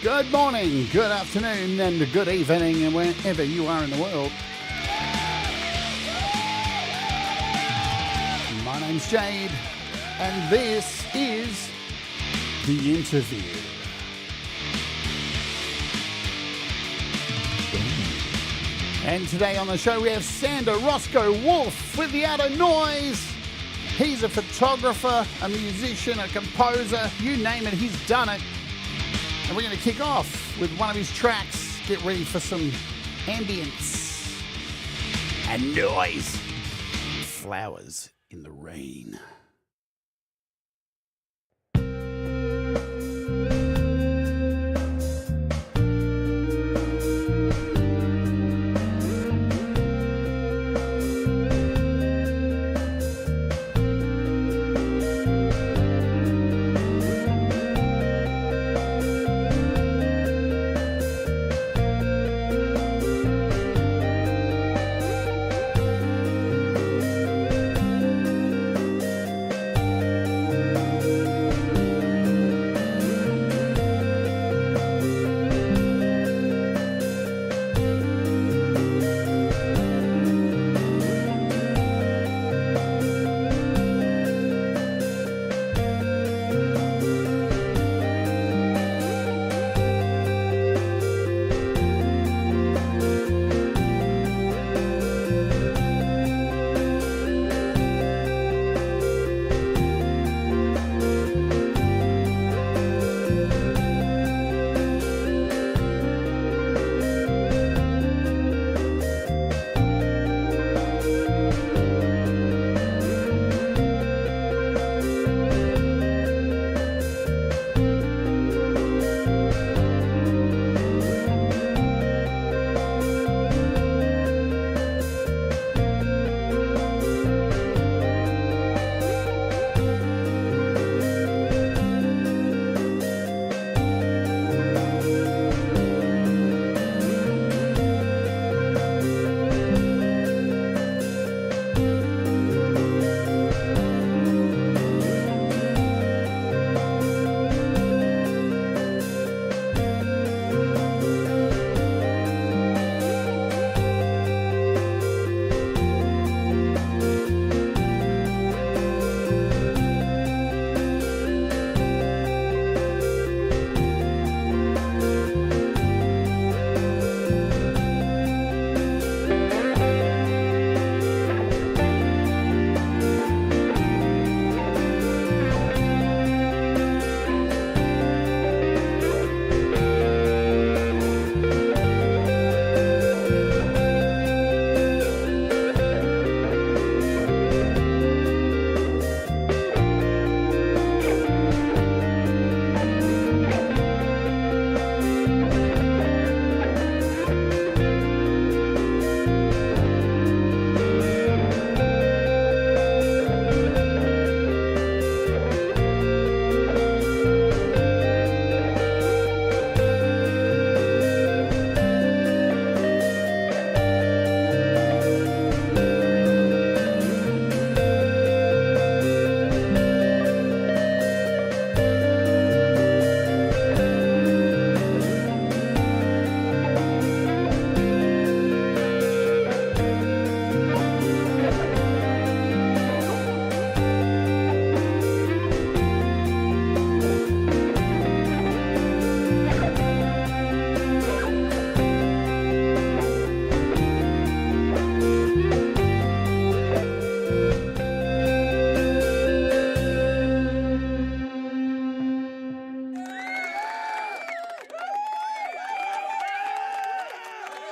Good morning, good afternoon, and good evening, and wherever you are in the world. My name's Jade, and this is The Interview. And today on the show we have Sander Roscoe Wolff with The Outer Noise. He's a photographer, a musician, a composer, you name it, he's done it. And we're going to kick off with one of his tracks. Get ready for some ambience and noise. Flowers in the rain.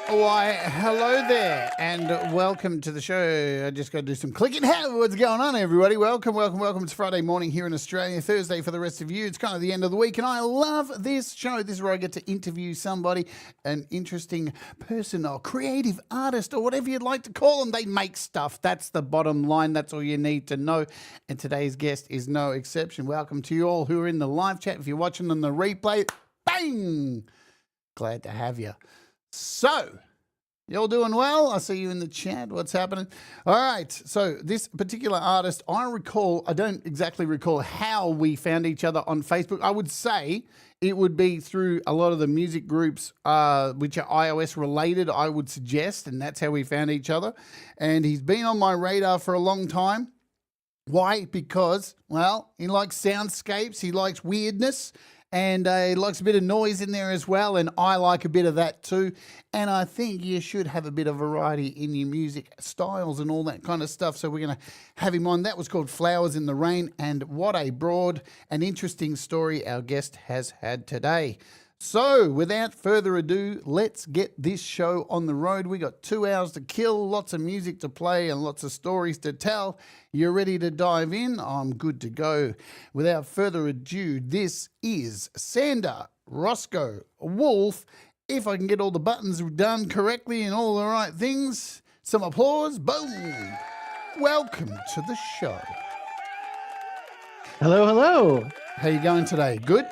Why, hello there, and welcome to the show. I just got to do some clicking. Hey, what's going on, everybody? Welcome. It's Friday morning here in Australia, Thursday for the rest of you. It's kind of the end of the week, and I love this show. This is where I get to interview somebody, an interesting person or creative artist or whatever you'd like to call them. They make stuff. That's the bottom line. That's all you need to know, and today's guest is no exception. Welcome to you all who are in the live chat. If you're watching on the replay, bang! Glad to have you. So, You're doing well. I see you in the chat. What's happening? All right. So this particular artist, I don't exactly recall how we found each other on Facebook. I would say it would be through a lot of the music groups, which are iOS related, I would suggest, and that's how we found each other. And he's been on my radar for a long time. Why? Because, well, he likes soundscapes, he likes weirdness, and he likes a bit of noise in there as well, and I like a bit of that too. And I think you should have a bit of variety in your music styles and all that kind of stuff. So we're going to have him on. That was called Flowers in the Rain, and what a broad and interesting story our guest has had today. So, without further ado, let's get this show on the road. We got 2 hours to kill, lots of music to play, and lots of stories to tell. You're ready to dive in? I'm good to go. Without further ado, this is Sander Roscoe Wolff. If I can get all the buttons done correctly and all the right things, some applause. Boom! Welcome to the show. Hello, hello. How you going today? Good?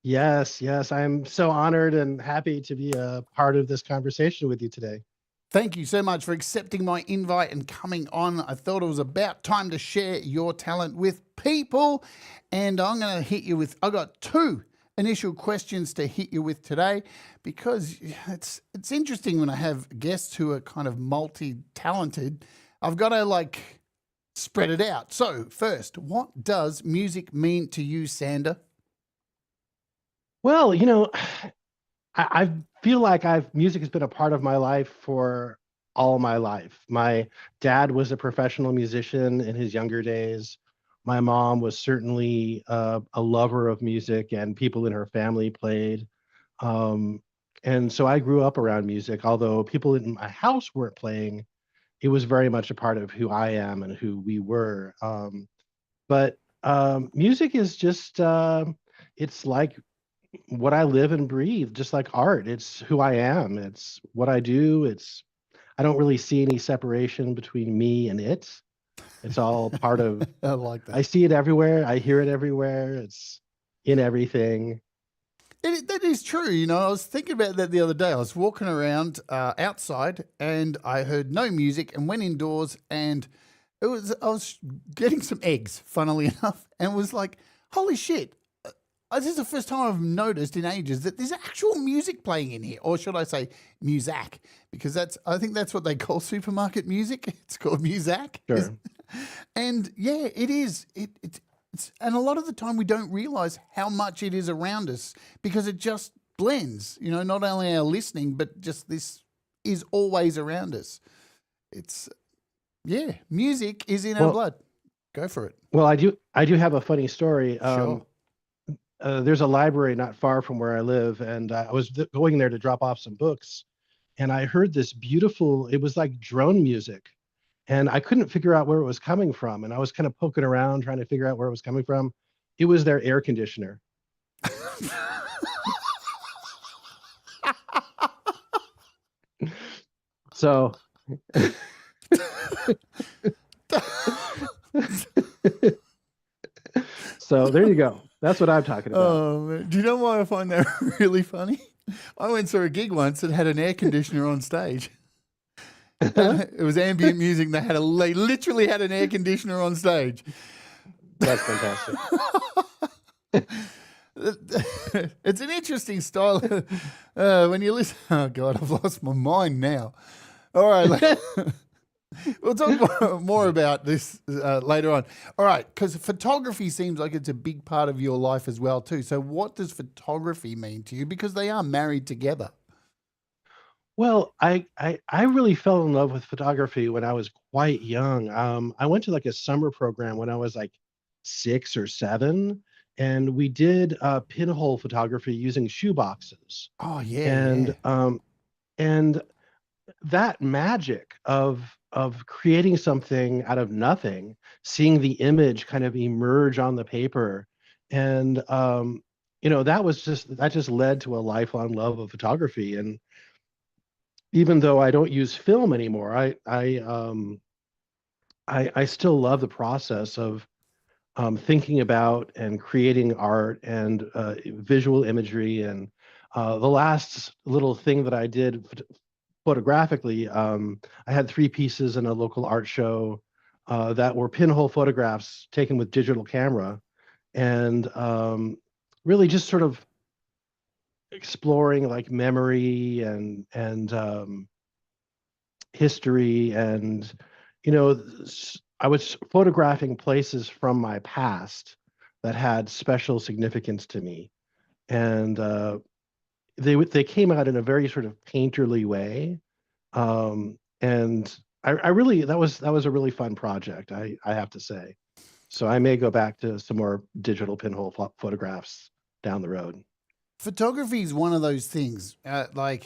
Yes. I'm so honored and happy to be a part of this conversation with you today. Thank you so much for accepting my invite and coming on. I thought it was about time to share your talent with people. And I'm going to hit you with, I got 2 initial questions to hit you with today, because it's interesting when I have guests who are kind of multi-talented. I've got to spread it out. So first, what does music mean to you, Sander? Well, I feel like music has been a part of my life for all my life. My dad was a professional musician in his younger days. My mom was certainly a lover of music, and people in her family played. And so I grew up around music. Although people in my house weren't playing, it was very much a part of who I am and who we were. But music is just, it's like what I live and breathe, just like art. It's who I am. It's what I do. I don't really see any separation between me and it. It's all part of, I like that. I see it everywhere. I hear it everywhere. It's in everything. That is true. I was thinking about that the other day. I was walking around outside and I heard no music and went indoors, and I was getting some eggs, funnily enough, and it was like, holy shit. This is the first time I've noticed in ages that there's actual music playing in here, or should I say Muzak, because I think that's what they call supermarket music. It's called Muzak. Sure. And yeah, it is. It's and a lot of the time we don't realize how much it is around us, because it just blends. Not only our listening, but just this is always around us. Music is in our blood. Go for it. Well, I do have a funny story. Sure. There's a library not far from where I live, and I was going there to drop off some books, and I heard this beautiful, it was like drone music, and I couldn't figure out where it was coming from, and I was kind of poking around trying to figure out where it was coming from. It was their air conditioner. So so there you go. That's what I'm talking about. Oh, man. Do you know why I find that really funny? I went to a gig once that had an air conditioner on stage. It was ambient music. They literally had an air conditioner on stage. That's fantastic. It's an interesting style. When you listen, oh God, I've lost my mind now. All right. We'll talk more about this later on. All right, because photography seems like it's a big part of your life as well too. So what does photography mean to you? Because they are married together. Well, I really fell in love with photography when I was quite young. I went to a summer program when I was 6 or 7, and we did pinhole photography using shoe boxes. Oh yeah. And that magic of creating something out of nothing, seeing the image kind of emerge on the paper, and that just led to a lifelong love of photography. And even though I don't use film anymore, I still love the process of thinking about and creating art and visual imagery. And the last little thing that I did photographically. I had 3 pieces in a local art show that were pinhole photographs taken with digital camera, and really just sort of exploring like memory and history, and I was photographing places from my past that had special significance to me, and they came out in a very sort of painterly way, and I really that was a really fun project, I have to say. So I may go back to some more digital pinhole photographs down the road. Photography is one of those things. I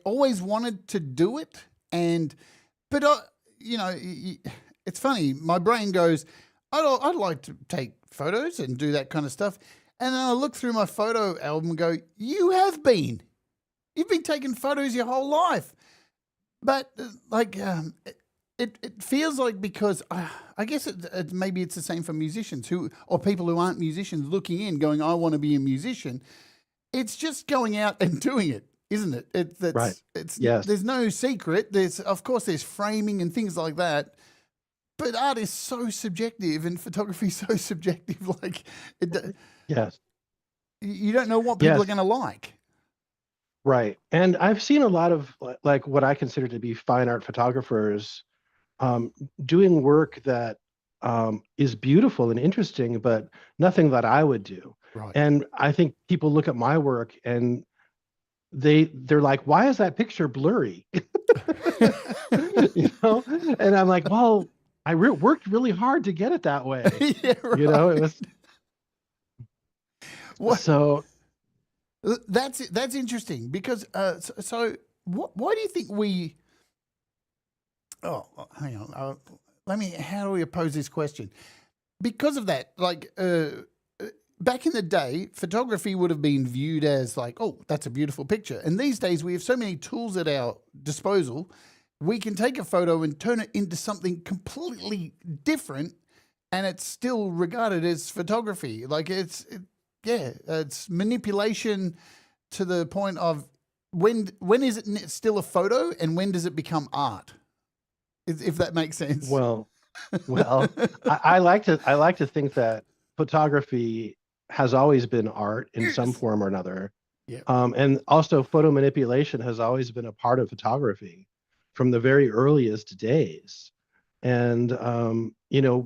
always wanted to do it, but it's funny. My brain goes, I'd like to take photos and do that kind of stuff, and then I look through my photo album and go, you've been taking photos your whole life, but it feels like, because I guess maybe it's the same for musicians or people who aren't musicians looking in, going, I want to be a musician. It's just going out and doing it, isn't it? Right. Yes. There's no secret. Of course there's framing and things like that, but art is so subjective and photography is so subjective. Yes. You don't know what people are going to like. Right. And I've seen a lot of like what I consider to be fine art photographers doing work that is beautiful and interesting, but nothing that I would do. Right. And I think people look at my work and they're like, why is that picture blurry? And I'm like, well, I worked really hard to get it that way. Yeah, right. It was so. That's interesting, because so why do you think we? Oh, hang on. How do we oppose this question? Because of that, back in the day, photography would have been viewed as like, oh, that's a beautiful picture. And these days we have so many tools at our disposal. We can take a photo and turn it into something completely different, and it's still regarded as photography. It's manipulation to the point of when is it still a photo and when does it become art? If that makes sense. Well, I like to think that photography has always been art in some form or another. Yeah. And also photo manipulation has always been a part of photography from the very earliest days. And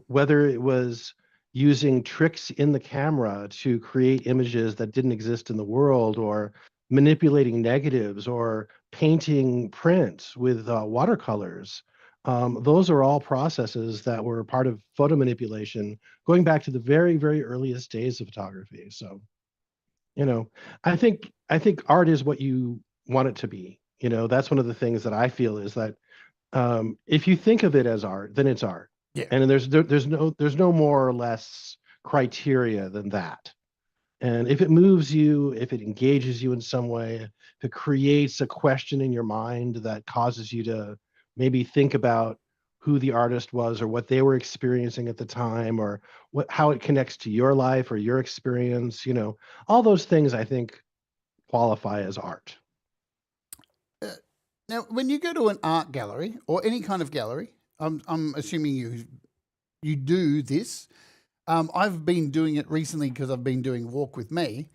whether it was using tricks in the camera to create images that didn't exist in the world, or manipulating negatives, or painting print with watercolors. Those are all processes that were part of photo manipulation going back to the very, very earliest days of photography. So, I think art is what you want it to be. That's one of the things that I feel is that if you think of it as art, then it's art. Yeah. And there's no more or less criteria than that. And if it moves you, if it engages you in some way, if it creates a question in your mind that causes you to maybe think about who the artist was or what they were experiencing at the time, or how it connects to your life or your experience, all those things I think qualify as art. Now, when you go to an art gallery or any kind of gallery, I'm assuming you do this. I've been doing it recently because I've been doing Walk with Me.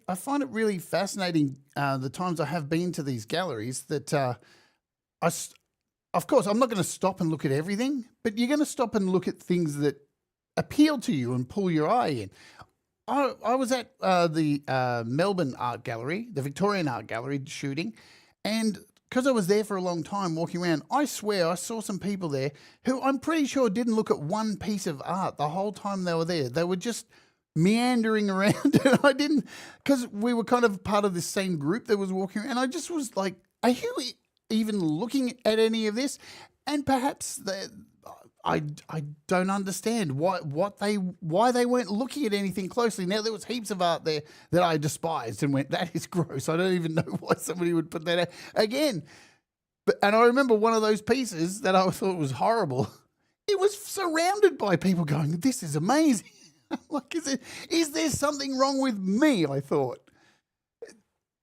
I find it really fascinating the times I have been to these galleries that of course, I'm not going to stop and look at everything, but you're going to stop and look at things that appeal to you and pull your eye in. I was at the Melbourne Art Gallery, the Victorian Art Gallery shooting, and because I was there for a long time walking around, I swear I saw some people there who I'm pretty sure didn't look at one piece of art the whole time they were there. They were just meandering around, and I didn't, because we were kind of part of this same group that was walking around, and I just was like, are you even looking at any of this? And perhaps I don't understand why they weren't looking at anything closely. Now, there was heaps of art there that I despised and went, that is gross. I don't even know why somebody would put that out again. And I remember one of those pieces that I thought was horrible. It was surrounded by people going, this is amazing. I'm like, is there something wrong with me? I thought.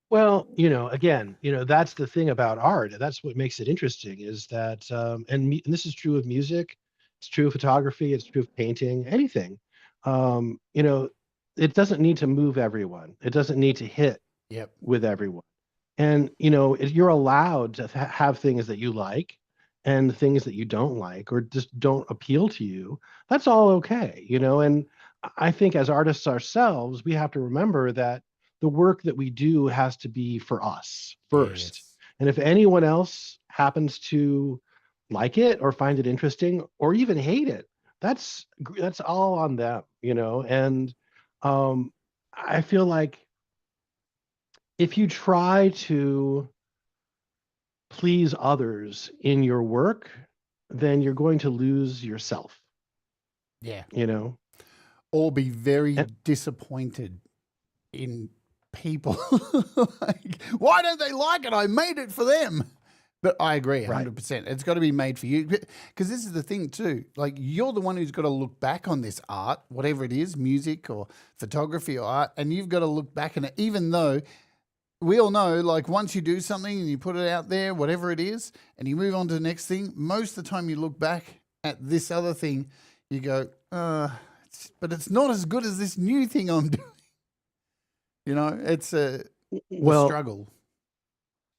Well, again, that's the thing about art. That's what makes it interesting is that, and this is true of music, it's true of photography, it's true of painting, anything. Um, you know, it doesn't need to move everyone. It doesn't need to hit Yep. with everyone. And, you're allowed to have things that you like and things that you don't like or just don't appeal to you. That's all okay. And I think as artists ourselves, we have to remember that the work that we do has to be for us first. Yes. And if anyone else happens to like it or find it interesting or even hate it, that's all on them. And um, I feel like if you try to please others in your work, then you're going to lose yourself, Yeah. you know? Or be very And disappointed in people. Like, why don't they like it? I made it for them. But I agree, right, 100%. It's got to be made for you. Because this is the thing, too. Like, you're the one who's got to look back on this art, whatever it is, music or photography or art, and you've got to look back on it, even though we all know, like, once you do something and you put it out there, whatever it is, and you move on to the next thing, most of the time you look back at this other thing, you go, but it's not as good as this new thing I'm doing. It's the well, struggle.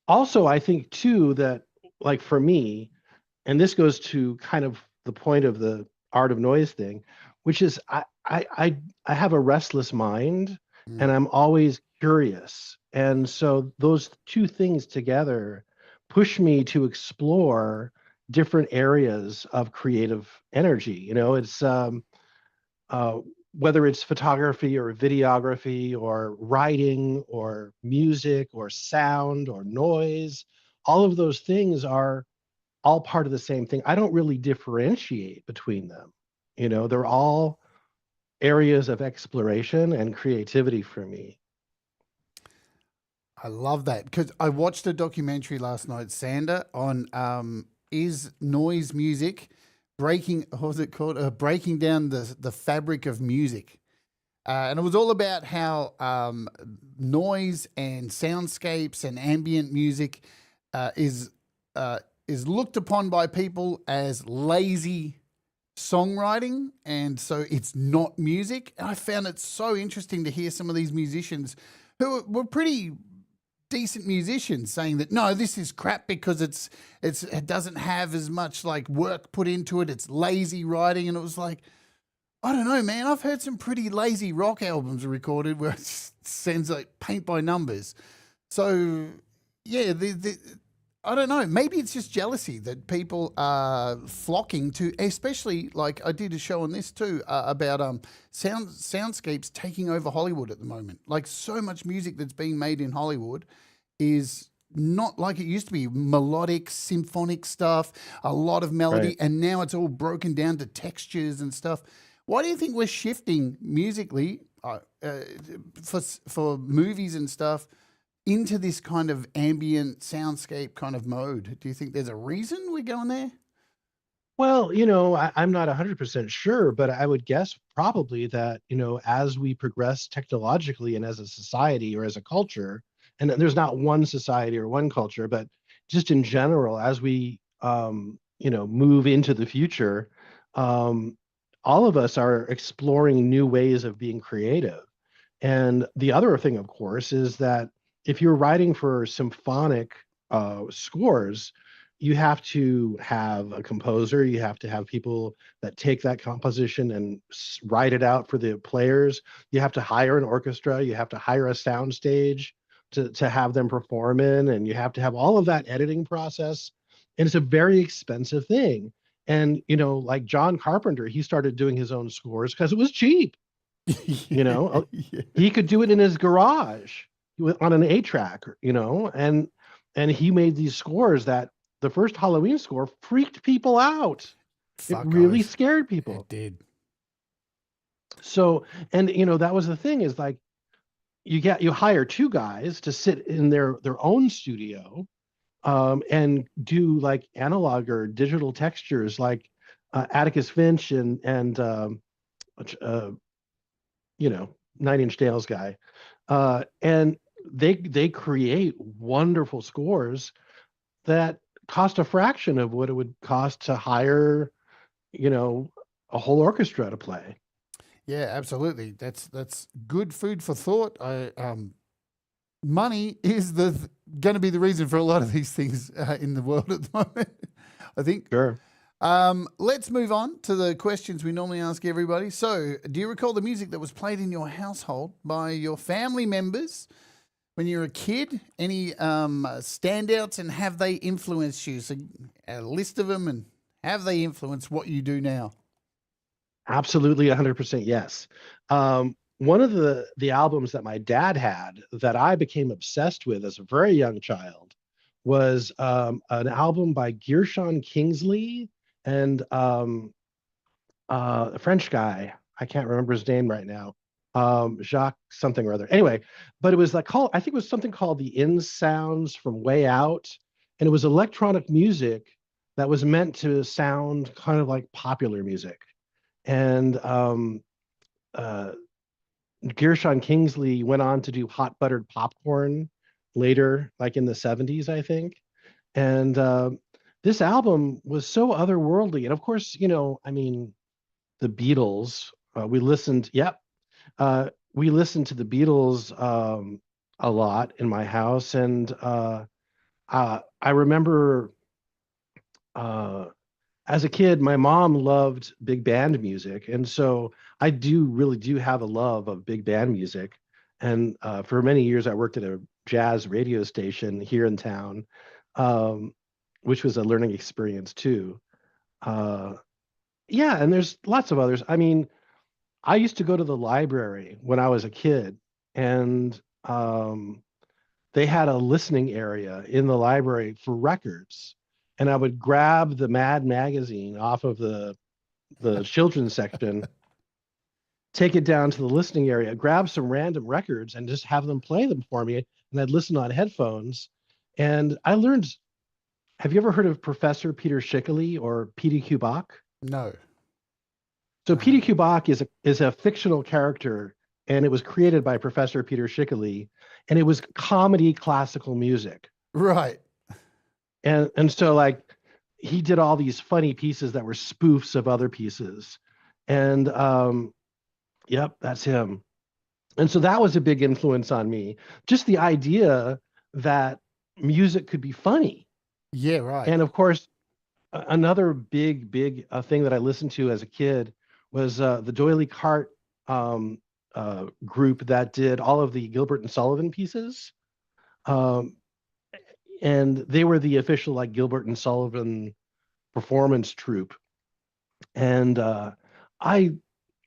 also I think too that like for me, and this goes to kind of the point of the art of noise thing, which is I have a restless mind and Mm. I'm always curious. And so those two things together push me to explore different areas of creative energy. It's uh, whether it's photography or videography or writing or music or sound or noise, all of those things are all part of the same thing. I don't really differentiate between them. They're all areas of exploration and creativity for me. I love that because I watched a documentary last night, Sander, on is noise music breaking, what was it called? Breaking down the fabric of music. And it was all about how noise and soundscapes and ambient music uh, is is looked upon by people as lazy songwriting, and so it's not music. And I found it so interesting to hear some of these musicians who were pretty decent musicians saying that no, this is crap because it doesn't have as much like work put into it. It's lazy writing, and it was like, I don't know, man. I've heard some pretty lazy rock albums recorded where it just sounds like paint by numbers. So yeah, I don't know. Maybe it's just jealousy that people are flocking to, especially like I did a show on this too about soundscapes taking over Hollywood at the moment. Like so much music that's being made in Hollywood is not like it used to be melodic, symphonic stuff, a lot of melody, Right. and now it's all broken down to textures and stuff. Why do you think we're shifting musically for movies and stuff into this kind of ambient soundscape kind of mode? Do you think there's a reason we're going there? Well, I'm not 100% sure, but I would guess probably that, as we progress technologically and as a society or as a culture, and there's not one society or one culture, but just in general, as we, move into the future, um, all of us are exploring new ways of being creative. And the other thing, of course, is that if you're writing for symphonic scores, you have to have a composer, you have to have people that take that composition and write it out for the players. You have to hire an orchestra, you have to hire a sound stage to have them perform in, and you have to have all of that editing process. And it's a very expensive thing. And, like John Carpenter, he started doing his own scores because it was cheap. you Yeah, know Uh, yeah. he could do it in his garage on an 8 track, and he made these scores that the first Halloween score freaked people out. It Fuck really oath. scared It people. did. So, and that was the thing is like you hire two guys to sit in their own studio and do like analog or digital textures like Atticus Finch and uh, 9 Inch Nails guy. And they create wonderful scores that cost a fraction of what it would cost to hire, a whole orchestra to play. Yeah, absolutely. That's good food for thought. Money is going to be the reason for a lot of these things in the world at the moment, I think. Sure. Let's move on to the questions we normally ask everybody. So, do you recall the music that was played in your household by your family members when you were a kid? Any standouts, and have they influenced you? So, a list of them, and have they influenced what you do now? Absolutely, 100% yes. One of the albums that my dad had that I became obsessed with as a very young child was an album by Gershon Kingsley and a French guy. I can't remember his name right now. Jacques something or other. Anyway, but it was like I think it was something called the In Sounds from Way Out, and it was electronic music that was meant to sound kind of like popular music. And Gershon Kingsley went on to do Hot Buttered Popcorn later, like in the 70s, I think. And this album was so otherworldly. And of course, I mean, the Beatles, we listened to the Beatles a lot in my house. And I remember as a kid, my mom loved big band music. And so I really do have a love of big band music. And for many years, I worked at a jazz radio station here in town, which was a learning experience too. Yeah, and there's lots of others. I mean, I used to go to the library when I was a kid, and they had a listening area in the library for records. And I would grab the Mad magazine off of the children's section, take it down to the listening area, grab some random records, and just have them play them for me. And I'd listen on headphones. And I learned. Have you ever heard of Professor Peter Schickele or P.D.Q. Bach? No. So P.D.Q. Bach is a fictional character, and it was created by Professor Peter Schickele, and it was comedy classical music. Right. And so like he did all these funny pieces that were spoofs of other pieces. And yep, that's him. And so that was a big influence on me. Just the idea that music could be funny. Yeah, right. And of course, another big thing that I listened to as a kid was the Doily Cart group that did all of the Gilbert and Sullivan pieces. And they were the official like Gilbert and Sullivan performance troupe. And I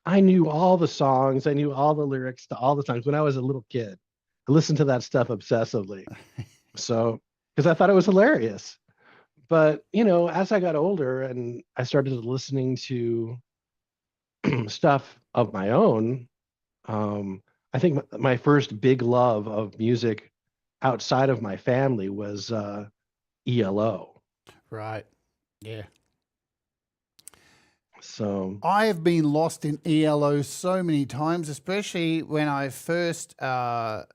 knew all the songs, I knew all the lyrics to all the songs when I was a little kid. I listened to that stuff obsessively. So, because I thought it was hilarious. But, as I got older and I started listening to stuff of my own, I think my first big love of music outside of my family was ELO. Right. Yeah. So I have been lost in ELO so many times, especially when I first got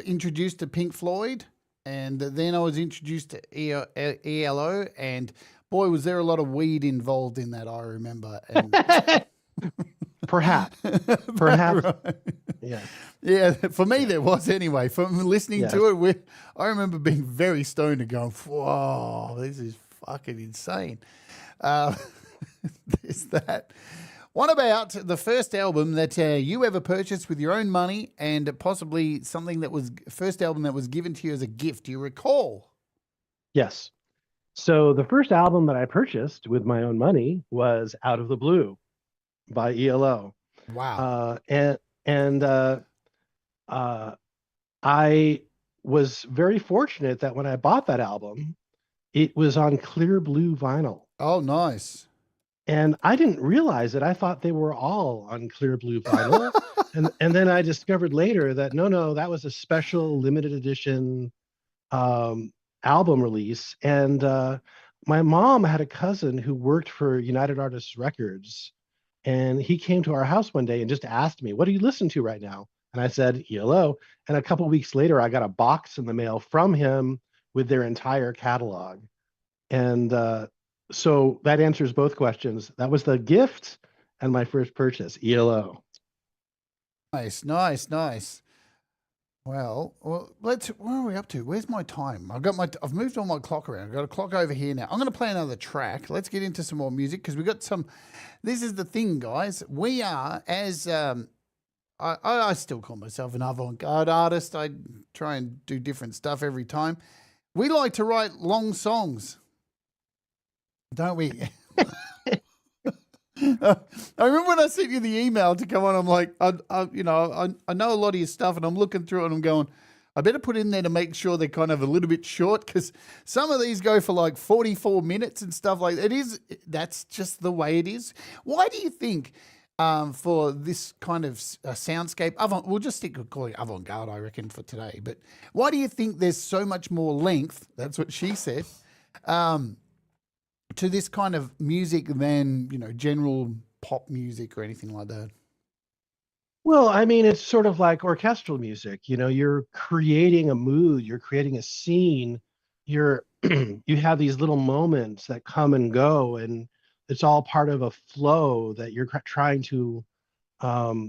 introduced to Pink Floyd, and then I was introduced to ELO, and boy, was there a lot of weed involved in that, I remember. And perhaps. Right. Yeah. Yeah, for me there was anyway. From listening to it, I remember being very stoned and going, whoa, this is fucking insane. There's that. What about the first album that you ever purchased with your own money, and possibly something that was first album that was given to you as a gift? Do you recall? Yes. So the first album that I purchased with my own money was Out of the Blue by ELO. Wow. I was very fortunate that when I bought that album, it was on clear blue vinyl. Oh, nice. And I didn't realize it. I thought they were all on clear blue vinyl. and then I discovered later that no, that was a special limited edition album release. And my mom had a cousin who worked for United Artists Records. And he came to our house one day and just asked me, "What do you listen to right now?" And I said, ELO. And a couple of weeks later, I got a box in the mail from him with their entire catalog. And so that answers both questions. That was the gift and my first purchase, ELO. Nice, nice, nice. Well, let's. Where are we up to? Where's my time? I've moved all my clock around. I've got a clock over here now. I'm going to play another track. Let's get into some more music because we got some. This is the thing, guys. We are as I still call myself an avant-garde artist. I try and do different stuff every time. We like to write long songs, don't we? I remember when I sent you the email to come on. I'm like, I know a lot of your stuff, and I'm looking through it, and I'm going, I better put in there to make sure they're kind of a little bit short because some of these go for like 44 minutes and stuff like that. That's just the way it is. Why do you think for this kind of soundscape, we'll just stick with calling it avant-garde, I reckon, for today. But why do you think there's so much more length? That's what she said. To this kind of music than, general pop music or anything like that? Well, I mean, it's sort of like orchestral music. You're creating a mood, you're creating a scene, you're you have these little moments that come and go, and it's all part of a flow that you're trying to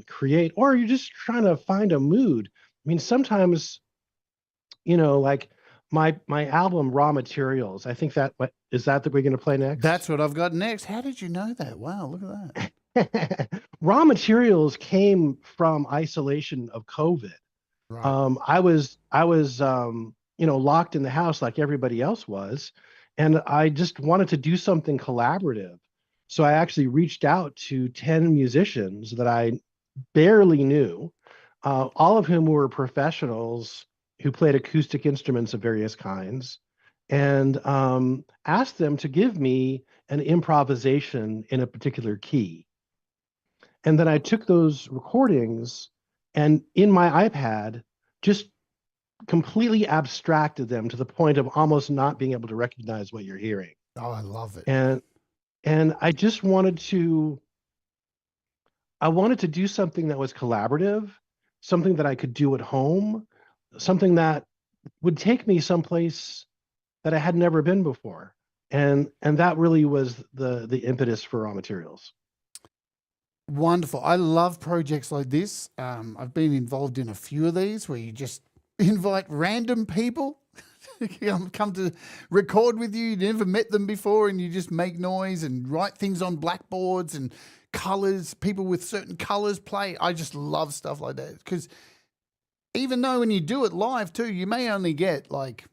create, or you're just trying to find a mood. I mean, sometimes, like my album Raw Materials, I think what is that we're going to play next? That's what I've got next. How did you know that? Wow, look at that. Raw Materials came from isolation of COVID. Right. I was locked in the house like everybody else was, and I just wanted to do something collaborative. So I actually reached out to 10 musicians that I barely knew, all of whom were professionals who played acoustic instruments of various kinds, and asked them to give me an improvisation in a particular key. And then I took those recordings and in my iPad just completely abstracted them to the point of almost not being able to recognize what you're hearing. Oh, I love it. And I just wanted to do something that was collaborative, something that I could do at home, something that would take me someplace that I had never been before. And that really was the impetus for Raw Materials. Wonderful. I love projects like this. I've been involved in a few of these where you just invite random people come to record with you. You never met them before, and you just make noise and write things on blackboards and colors. People with certain colors play. I just love stuff like that because even though when you do it live too, you may only get like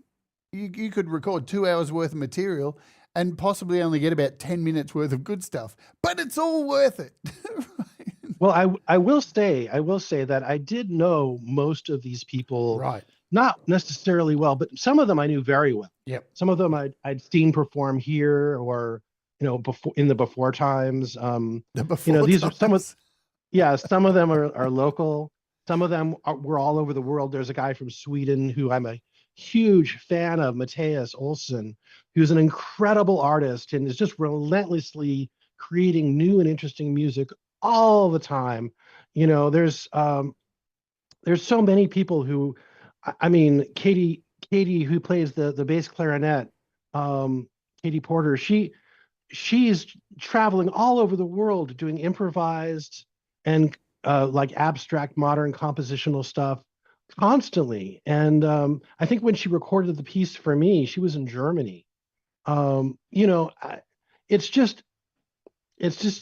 you could record 2 hours worth of material and possibly only get about 10 minutes worth of good stuff, but it's all worth it. Well, I will say that I did know most of these people, Right. not necessarily well, but some of them I knew very well. Yep. Some of them I'd seen perform here, or before times. These are some of some of them are local. Some of them were all over the world. There's a guy from Sweden who I'm a huge fan of, Matthias Olsson, who's an incredible artist and is just relentlessly creating new and interesting music all the time. There's so many people who, I mean, Katie, who plays the bass clarinet, Katie Porter, she's traveling all over the world doing improvised and like abstract modern compositional stuff constantly. And I think when she recorded the piece for me, she was in Germany. It's just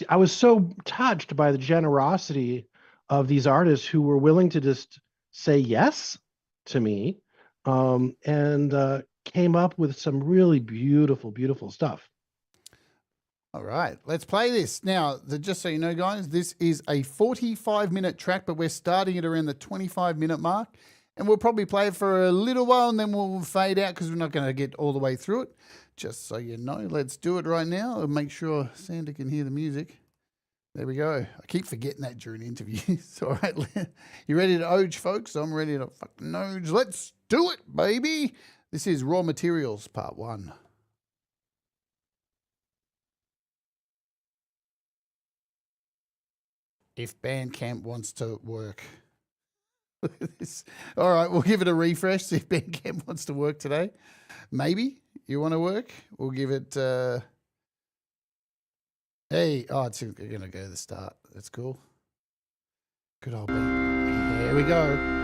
I was so touched by the generosity of these artists who were willing to just say yes to me, and came up with some really beautiful, beautiful stuff. All right, let's play this. Now, just so you know, guys, this is a 45-minute track, but we're starting it around the 25-minute mark. And we'll probably play it for a little while and then we'll fade out because we're not going to get all the way through it. Just so you know, let's do it right now and make sure Sander can hear the music. There we go. I keep forgetting that during interviews. All right, you ready to oge, folks? I'm ready to fucking oge. Let's do it, baby. This is Raw Materials, Part 1. If Bandcamp wants to work. All right, we'll give it a refresh. See if Ben Kemp wants to work today. Maybe you want to work. We'll give it. Hey, oh, it's going to go to the start. That's cool. Good old Ben. Here we go.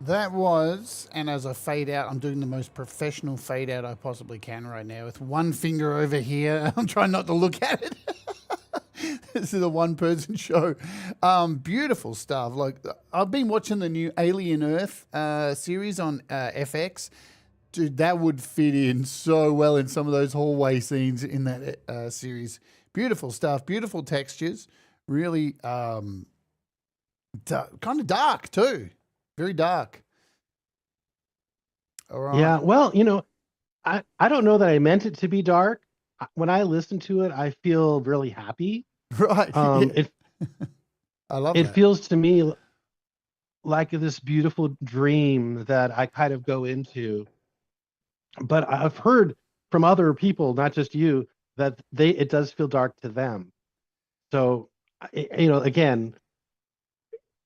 That was, and as I fade out, I'm doing the most professional fade out I possibly can right now with one finger over here. I'm trying not to look at it. This is a one-person show. Beautiful stuff. Like, I've been watching the new Alien Earth series on FX. Dude, that would fit in so well in some of those hallway scenes in that series. Beautiful stuff. Beautiful textures. Really kind of dark too. Very dark. All right. Yeah, well, I don't know that I meant it to be dark. When I listen to it, I feel really happy. Right. It I love it that. feels to me like this beautiful dream that I kind of go into. But I've heard from other people, not just you, that it does feel dark to them. So, again,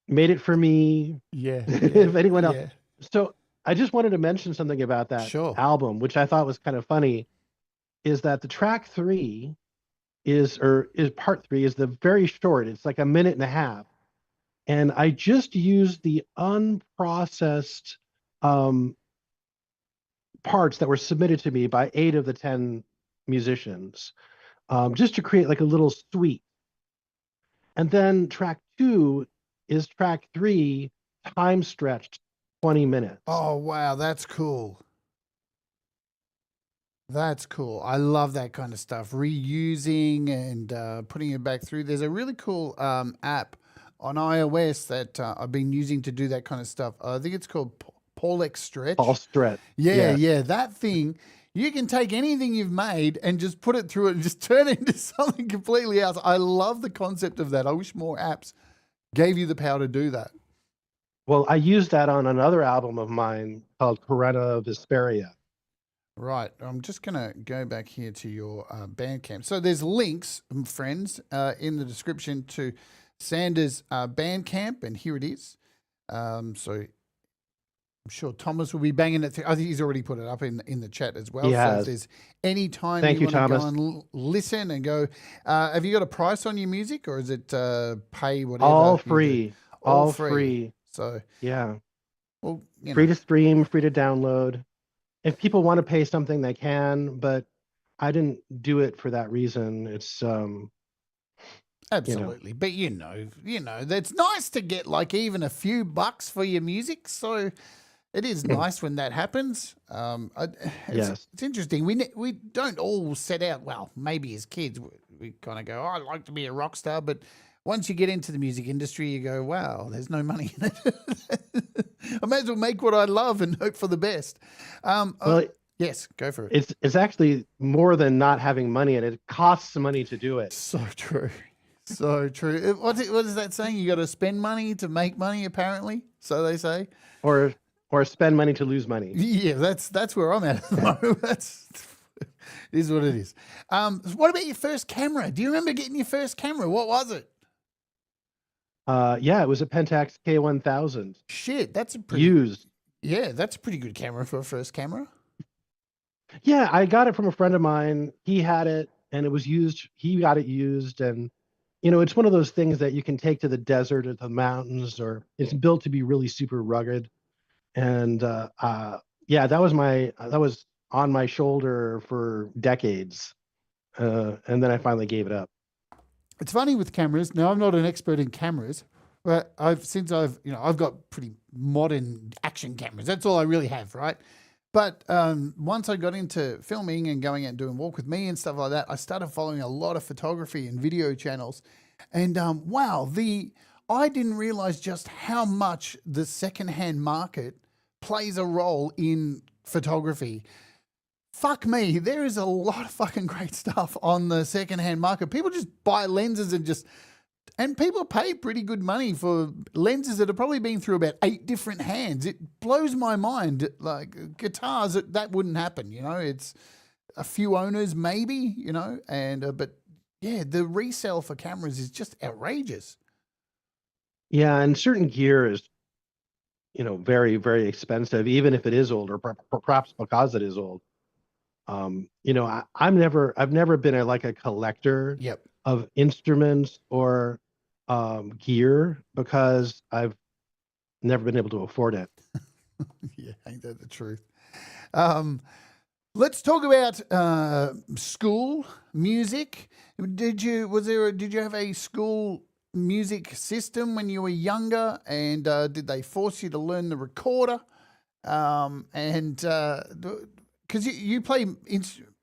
made it for me. Yeah. If anyone else. Yeah. So I just wanted to mention something about that Sure. album, which I thought was kind of funny, is that the track 3 is part 3 is the very short. It's like a minute and a half. And I just used the unprocessed parts that were submitted to me by 8 of the 10 musicians, just to create like a little suite. And then track 2 is track 3, time stretched 20 minutes. Oh, wow. That's cool. That's cool. I love that kind of stuff. Reusing and putting it back through. There's a really cool app on iOS that I've been using to do that kind of stuff. I think it's called Paulex Stretch. Paul Stretch. Yeah. That thing, you can take anything you've made and just put it through it and just turn it into something completely else. I love the concept of that. I wish more apps gave you the power to do that. Well, I used that on another album of mine called Corona Vesperia. Right. I'm just going to go back here to your Bandcamp. So there's links, friends, in the description to Sander's Bandcamp, and here it is. So I'm sure Thomas will be banging it through. I think he's already put it up in the chat as well. Yeah. So if there's any time Thank you you, want to Thomas. go and listen and go, have you got a price on your music, or is it pay whatever? All you do? free. All free. So, Yeah. well, Free to stream, free to download. If people want to pay something, they can, but I didn't do it for that reason. It's absolutely. But it's nice to get like even a few bucks for your music. So it is nice when that happens. Yes. It's interesting. We don't all set out, well, maybe as kids, we kind of go, oh, I'd like to be a rock star. But once you get into the music industry, you go, wow, there's no money in it. I may as well make what I love and hope for the best. Well, yes, go for it. it's actually more than not having money in it. It costs money to do it. So true. So true. What is that saying? You got to spend money to make money, apparently. So they say. Or spend money to lose money. Yeah, that's where I'm at the moment. It is what it is. What about your first camera? Do you remember getting your first camera? What was it? Yeah, it was a Pentax K1000. Shit, that's a pretty used. Yeah, that's a pretty good camera for a first camera. Yeah, I got it from a friend of mine. He had it and it was used. He got it used, and it's one of those things that you can take to the desert or the mountains, or it's built to be really super rugged. And yeah, that was on my shoulder for decades. And then I finally gave it up. It's funny with cameras. Now, I'm not an expert in cameras, but I've got pretty modern action cameras. That's all I really have, right? But once I got into filming and going out and doing Walk With Me and stuff like that, I started following a lot of photography and video channels. And wow, I didn't realize just how much the secondhand market plays a role in photography. Fuck me, there is a lot of fucking great stuff on the secondhand market. People just buy lenses and people pay pretty good money for lenses that have probably been through about 8 different hands. It blows my mind. Like guitars, that wouldn't happen. It's a few owners maybe, and but yeah, the resale for cameras is just outrageous. Yeah, and certain gear is, very, very expensive, even if it is old, or perhaps because it is old. I've never been a collector Yep. of instruments or gear because I've never been able to afford it. Yeah, ain't that the truth? Um, let's talk about school music. Did you have a school music system when you were younger, and did they force you to learn the recorder? And because you play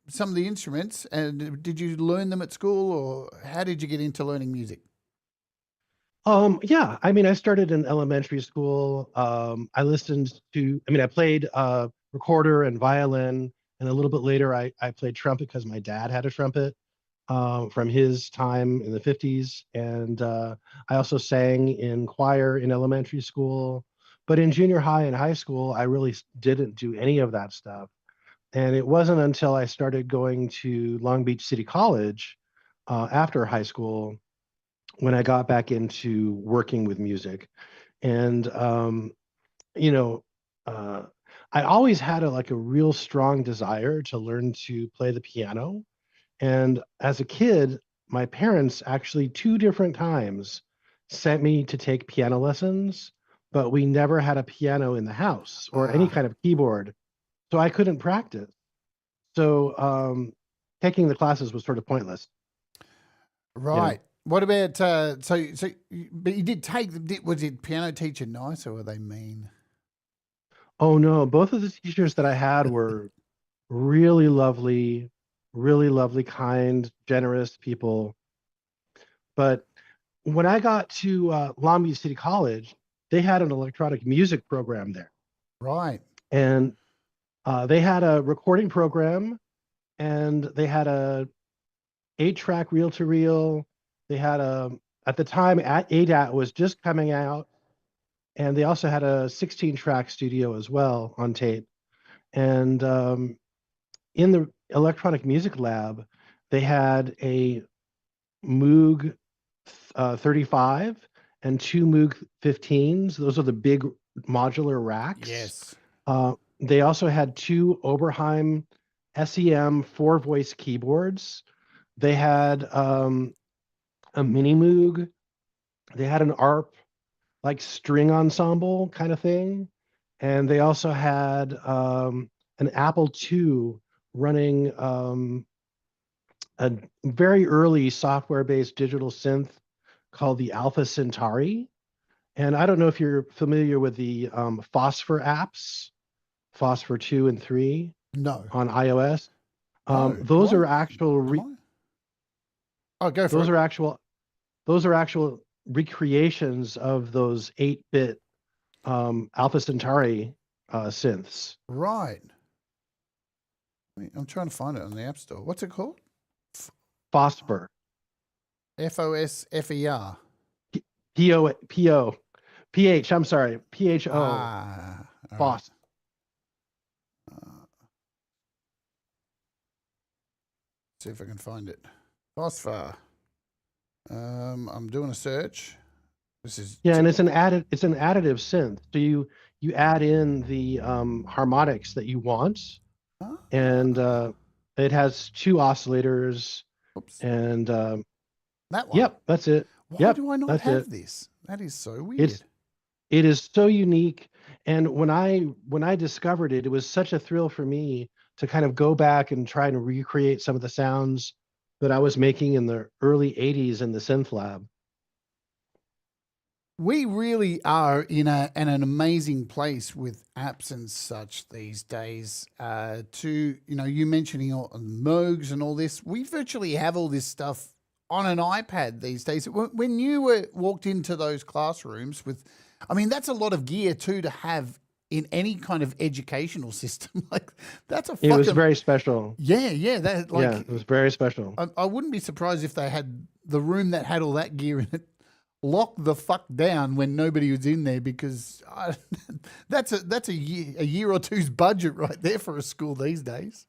some of the instruments, and did you learn them at school, or how did you get into learning music? Yeah, I mean, I started in elementary school. I played recorder and violin, and a little bit later, I played trumpet because my dad had a trumpet from his time in the 50s. And I also sang in choir in elementary school. But in junior high and high school, I really didn't do any of that stuff. And it wasn't until I started going to Long Beach City College after high school when I got back into working with music. And you know, uh, I always had a real strong desire to learn to play the piano. And as a kid, my parents actually two different times sent me to take piano lessons, but we never had a piano in the house or any Ah, kind of keyboard, so I couldn't practice. So taking the classes was sort of pointless, you know. right. What about but you did take was it piano teacher nice or were they mean? Oh no, both of the teachers that I had were really lovely, kind, generous people. But when I got to Long Beach City College, they had an electronic music program there, Right. and they had a recording program, and they had a 8-track reel to reel. They had a at the time ADAT was just coming out, and they also had a 16-track studio as well on tape. And in the electronic music lab, they had a Moog 35 and two Moog 15s. Those are the big modular racks. Yes. They also had two Oberheim SEM four-voice keyboards. They had a mini Moog. They had an ARP like string ensemble kind of thing, and they also had an Apple II running a very early software-based digital synth called the Alpha Centauri. And I don't know if you're familiar with the Phosphor apps, Phosphor 2 and 3 No. on iOS. No. Those are actual Am I? Oh, go for those it. are actual those are actual recreations of those 8-bit Alpha Centauri synths. Right. Wait, I'm trying to find it on the App Store. What's it called? Phosphor. Phosfer. P-O-P-O-P-H, I'm sorry, P-H-O, All right. Phos. Uh, see if I can find it. Phosphor. I'm doing a search. This is Yeah, and it's an additive synth. So you add in the harmonics that you want, and ah, it has two oscillators, oops, and that one. yep, that's it. Why Yep, do I not that's it. have this? That is so weird. It's it is so unique. And when I discovered it, it was such a thrill for me to kind of go back and try and recreate some of the sounds that I was making in the early 80s in the synth lab. We really are in an amazing place with apps and such these days. You mentioning all Moogs and all this, we virtually have all this stuff on an iPad these days. When you walked into those classrooms with, I mean, that's a lot of gear too to have in any kind of educational system. Like that's a It was fucking very special. yeah. That Yeah, like it was very special. I wouldn't be surprised if they had the room that had all that gear in it locked the fuck down when nobody was in there because that's a year or two's budget right there for a school these days.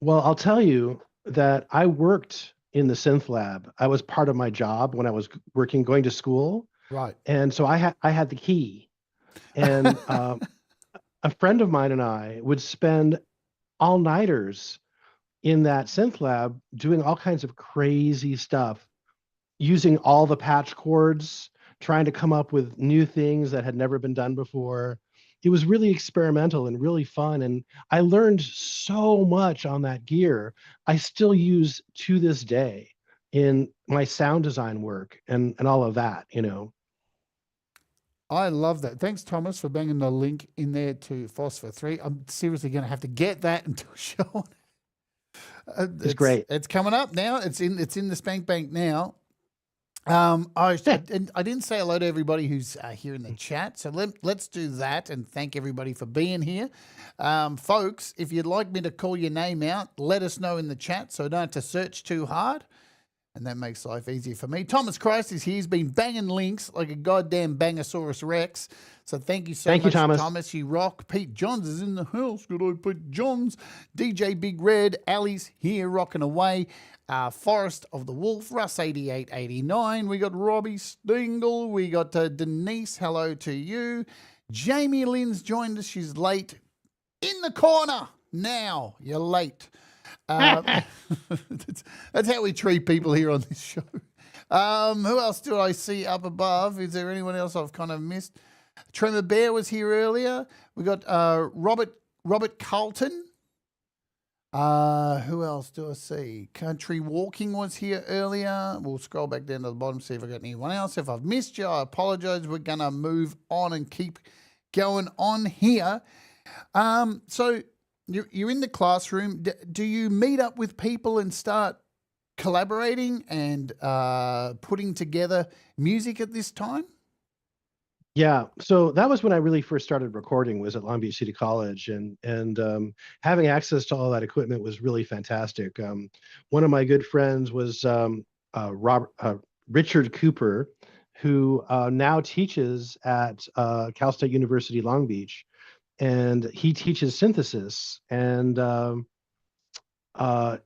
Well, I'll tell you that I worked in the synth lab. I was part of my job when I was going to school, Right. and so I had the key. And a friend of mine and I would spend all-nighters in that synth lab doing all kinds of crazy stuff, using all the patch cords, trying to come up with new things that had never been done before. it was really experimental and really fun. And I learned so much on that gear. I still use to this day in my sound design work and all of that, you know. I love that. Thanks, Thomas, for banging the link in there to Phosphor 3. I'm seriously going to have to get that and do a show on it. It's great. It's coming up now. It's in the Spank Bank now. I didn't say hello to everybody who's here in the chat, so let's do that and thank everybody for being here. Folks, if you'd like me to call your name out, let us know in the chat so I don't have to search too hard, and that makes life easier for me. Thomas Christ is here. He's been banging links like a goddamn Bangosaurus Rex, so thank you so much, Thomas. You rock. Pete Johns is in the house. Good old Pete Johns. DJ Big Red. Ali's here rocking away. Forest of the Wolf, Russ 8889. We got Robbie Stingle. We got Denise. Hello to you. Jamie Lynn's joined us. She's late. In the corner now. You're late. That's how we treat people here on this show. Who else do I see up above? Is there anyone else I've kind of missed? Tremor Bear was here earlier. We got Robert Carlton. Who else do I see? Country Walking was here earlier. We'll scroll back down to the bottom, see if I got anyone else. If I've missed you, I apologize. We're going to move on and keep going on here. So you're in the classroom. Do you meet up with people and start collaborating and putting together music at this time? Yeah, so that was when I really first started recording, was at Long Beach City College, and having access to all that equipment was really fantastic. One of my good friends was Richard Cooper, who now teaches at Cal State University Long Beach, and he teaches synthesis. And one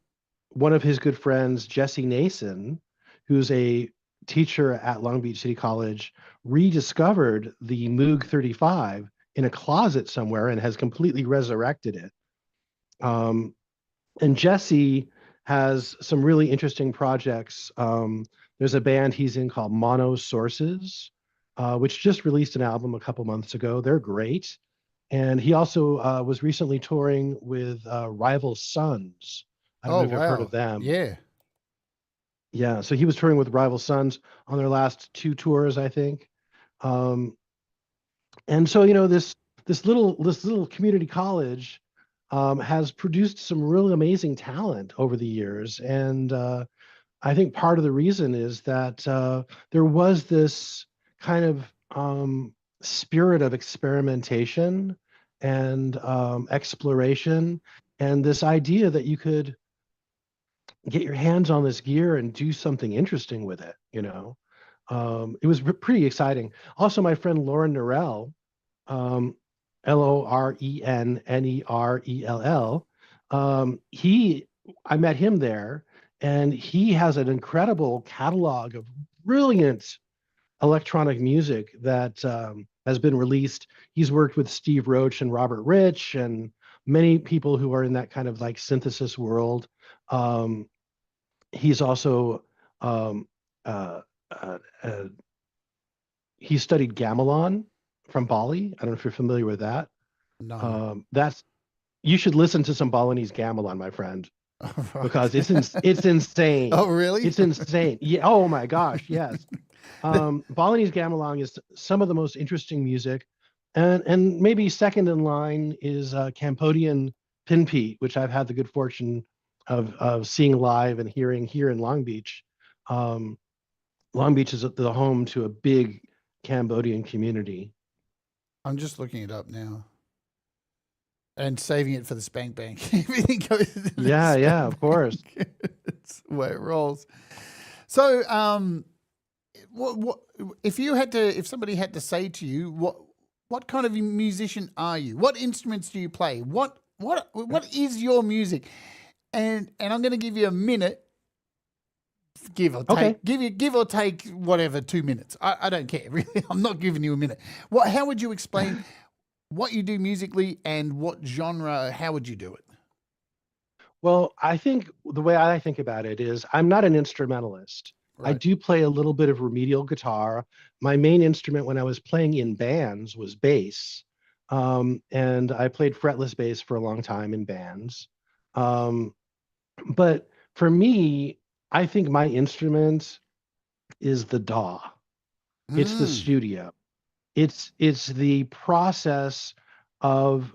of his good friends, Jesse Nason, who's a teacher at Long Beach City College, rediscovered the Moog 35 in a closet somewhere and has completely resurrected it. And Jesse has some really interesting projects. There's a band he's in called Mono Sources, which just released an album a couple months ago. They're great. And he also was recently touring with Rival Sons. I don't know if you've heard of them. Yeah. Yeah, so he was touring with Rival Sons on their last 2 tours, I think. And so, you know, this little community college has produced some really amazing talent over the years. And I think part of the reason is that there was this kind of spirit of experimentation and exploration, and this idea that you could get your hands on this gear and do something interesting with it, you know. It was pretty exciting. Also, my friend Lauren Norell, Lorennerell, I met him there, and he has an incredible catalog of brilliant electronic music that has been released. He's worked with Steve Roach and Robert Rich and many people who are in that kind of like synthesis world. He's also he studied gamelan from Bali. I don't know if you're familiar with that. No. You should listen to some Balinese gamelan, my friend, because it's insane. Oh, really? It's insane. Yeah. Oh my gosh. Yes. Balinese gamelan is some of the most interesting music, and maybe second in line is Cambodian pinpeat, which I've had the good fortune of seeing live and hearing here in Long Beach. Long Beach is the home to a big Cambodian community. I'm just looking it up now and saving it for the Spank Bank. Everything goes to the Spank of course. It's the way it rolls. So, what if somebody had to say to you, what kind of a musician are you? What instruments do you play? What is your music? And I'm going to give you a minute, give or take. Okay. Give or take whatever, 2 minutes. I don't care really. I'm not giving you a minute. How would you explain what you do musically and what genre? How would you do it? Well, I think the way I think about it is I'm not an instrumentalist. Right. I do play a little bit of remedial guitar. My main instrument when I was playing in bands was bass. And I played fretless bass for a long time in bands. Um, but for me, I think my instrument is the DAW. It's the Mm. studio. It's the process of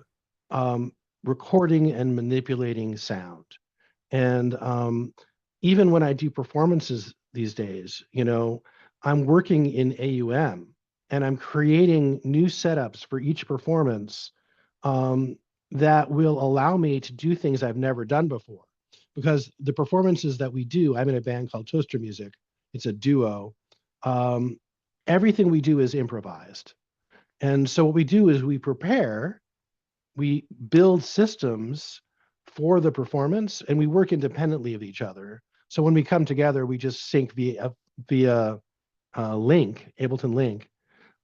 um, recording and manipulating sound. And even when I do performances these days, I'm working in AUM and I'm creating new setups for each performance um, that will allow me to do things I've never done before. Because the performances that we do, I'm in a band called Toaster Music. It's a duo. Um, Everything we do is improvised. And so what we do is we build systems for the performance and we work independently of each other. So when we come together, we just sync via link, Ableton Link.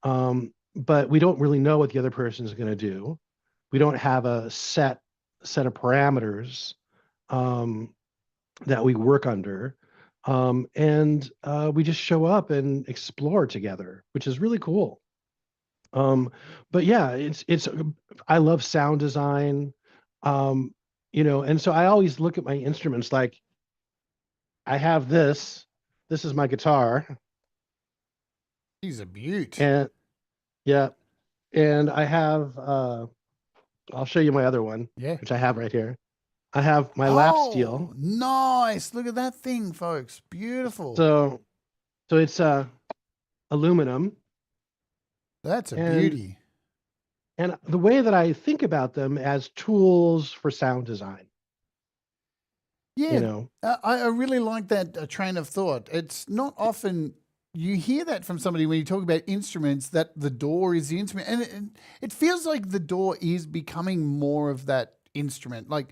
But we don't really know what the other person is going to do. We don't have a set of parameters um, that we work under. And we just show up and explore together, which is really cool. Um, but yeah, it's I love sound design. Um, and so I always look at my instruments like I have this. This is my guitar, He's a beaut. and yeah, and I have I'll show you my other one, Yeah. which I have right here. I have my lap Oh, steel. nice. Look at that thing, folks. Beautiful. So it's aluminum, That's a and beauty. the way that I think about them as tools for sound design, you Yeah, know. I really like that train of thought. It's not often you hear that from somebody when you talk about instruments that the door is the instrument, and it feels like the door is becoming more of that instrument. Like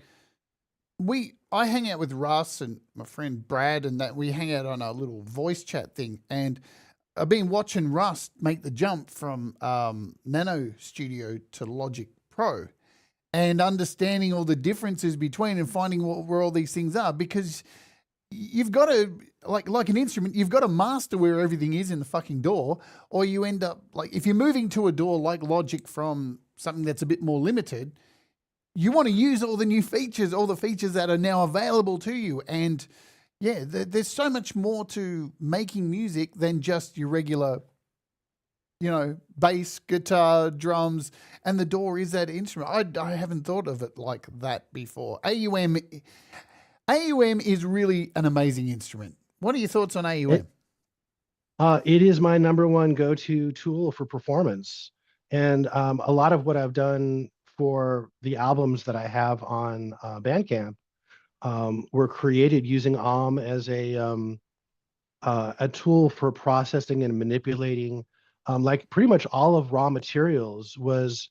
I hang out with Russ and my friend Brad, and that we hang out on a little voice chat thing, and I've been watching Russ make the jump from Nano Studio to Logic Pro and understanding all the differences between and finding where all these things are, because you've got to like an instrument, you've got to master where everything is in the fucking door, or you end up like if you're moving to a door like Logic from something that's a bit more limited, you want to use all the new features, all the features that are now available to you. And yeah, there's so much more to making music than just your regular, bass, guitar, drums, and the door is that instrument. I haven't thought of it like that before. AUM is really an amazing instrument. What are your thoughts on AUM? It is my number one go-to tool for performance. And a lot of what I've done for the albums that I have on Bandcamp were created using as a tool for processing and manipulating. Like pretty much all of raw materials was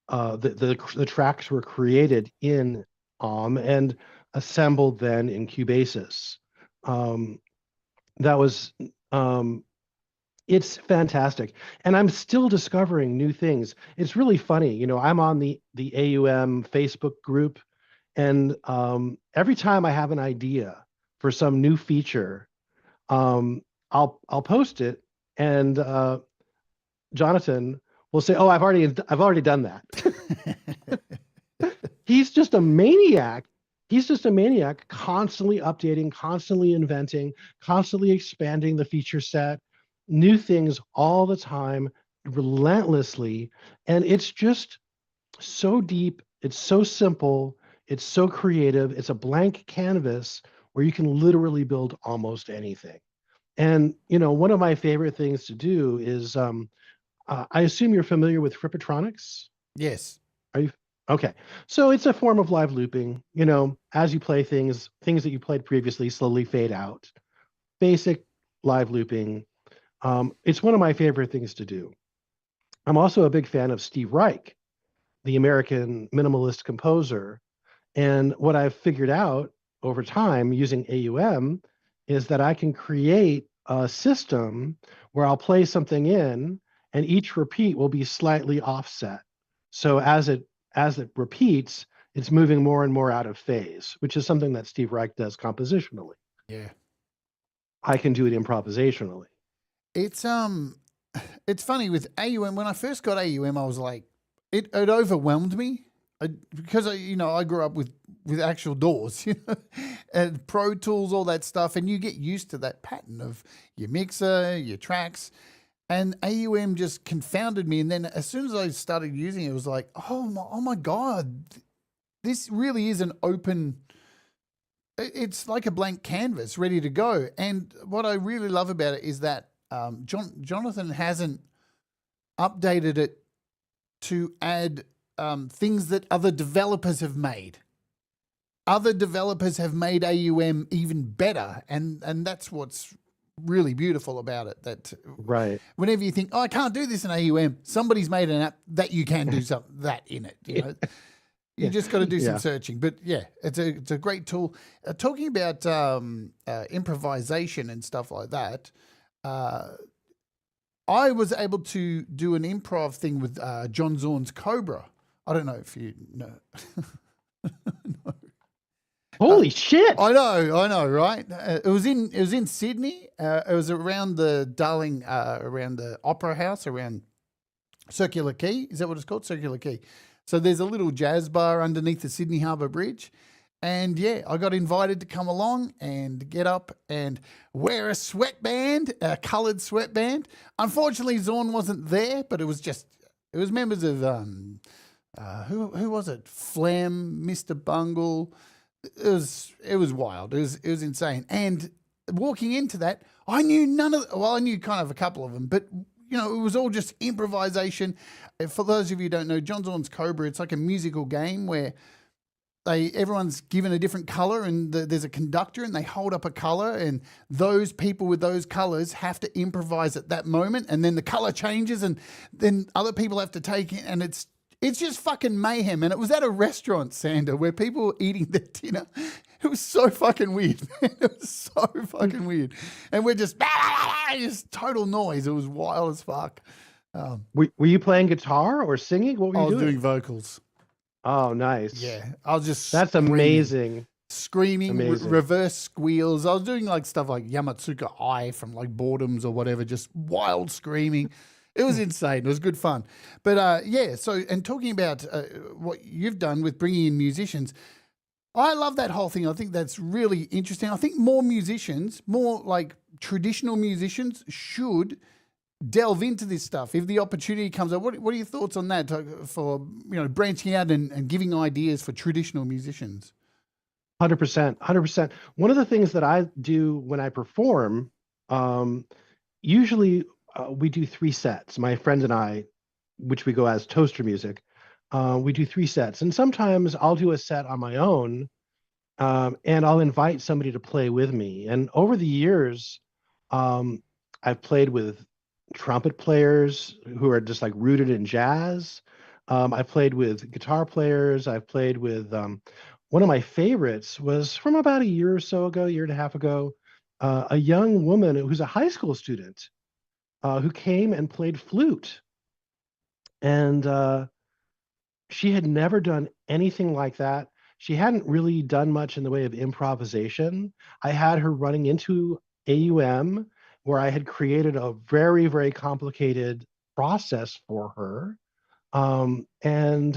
the tracks were created in and assembled then in Cubasis. Um, that was um, It's fantastic. And I'm still discovering new things. It's really funny. I'm on the AUM Facebook group, and every time I have an idea for some new feature, I'll post it, and Jonathan will say, "Oh, I've already done that." He's just a maniac. He's just a maniac, constantly updating, constantly inventing, constantly expanding the feature set, new things all the time, relentlessly. And it's just so deep. It's so simple. It's so creative. It's a blank canvas where you can literally build almost anything. And, one of my favorite things to do is I assume you're familiar with Frippatronics. Yes. Are you? Okay. So it's a form of live looping. As you play things that you played previously slowly fade out. Basic live looping. It's one of my favorite things to do. I'm also a big fan of Steve Reich, the American minimalist composer. And what I've figured out over time using AUM is that I can create a system where I'll play something in and each repeat will be slightly offset. So as it repeats, it's moving more and more out of phase, which is something that Steve Reich does compositionally. Yeah. I can do it improvisationally. It's it's funny with AUM. When I first got AUM, I was like, it overwhelmed me because I grew up with actual DAWs, and Pro Tools, all that stuff, and you get used to that pattern of your mixer, your tracks, and AUM just confounded me. And then as soon as I started using it, it was like, oh my God, this really is an open. It's like a blank canvas ready to go. And what I really love about it is that Jonathan hasn't updated it to add things that other developers have made. Other developers have made AUM even better, and that's what's really beautiful about it. That Right. whenever you think, I can't do this in AUM, somebody's made an app that you can do that in it. You just got to do some searching. But yeah, it's a great tool. Talking about improvisation and stuff like that, I was able to do an improv thing with John Zorn's Cobra. I don't know if you know. No. Holy shit! I know, right? It was in Sydney. It was around the Darling, around the Opera House, around Circular Quay. Is that what it's called? Circular Quay. So there's a little jazz bar underneath the Sydney Harbour Bridge. And yeah, I got invited to come along and get up and wear a sweatband, a coloured sweatband. Unfortunately, Zorn wasn't there, but it was members of who was it? Flam, Mr. Bungle. It was wild. It was insane. And walking into that, I knew I knew kind of a couple of them, but it was all just improvisation. For those of you who don't know, John Zorn's Cobra, it's like a musical game where everyone's given a different color, and there's a conductor, and they hold up a color, and those people with those colors have to improvise at that moment, and then the color changes, and then other people have to take it, and it's just fucking mayhem. And it was at a restaurant, Sander, where people were eating their dinner. It was so fucking weird, man. It was so fucking weird. And we're just total noise. It was wild as fuck. Were you playing guitar or singing? What were you doing? I was doing vocals. Oh, nice. Yeah. I was just That's amazing. Screaming, reverse squeals. I was doing like stuff like Yamatsuka Eye from like Boredoms or whatever, just wild screaming. It was insane. It was good fun. But yeah, so, and talking about what you've done with bringing in musicians, I love that whole thing. I think that's really interesting. I think more musicians, more like traditional musicians, should delve into this stuff if the opportunity comes up. What are your thoughts on that for branching out and giving ideas for traditional musicians? 100%. One of the things that I do when I perform, usually we do 3 sets. My friend and I, which we go as toaster music, we do 3 sets. And sometimes I'll do a set on my own, and I'll invite somebody to play with me. And over the years, I've played with trumpet players who are just like rooted in jazz. I've played with guitar players. I've played with one of my favorites was from about a year or so ago, year and a half ago, a young woman who's a high school student who came and played flute. And she had never done anything like that. She hadn't really done much in the way of improvisation. I had her running into AUM, where I had created a very, very complicated process for her. And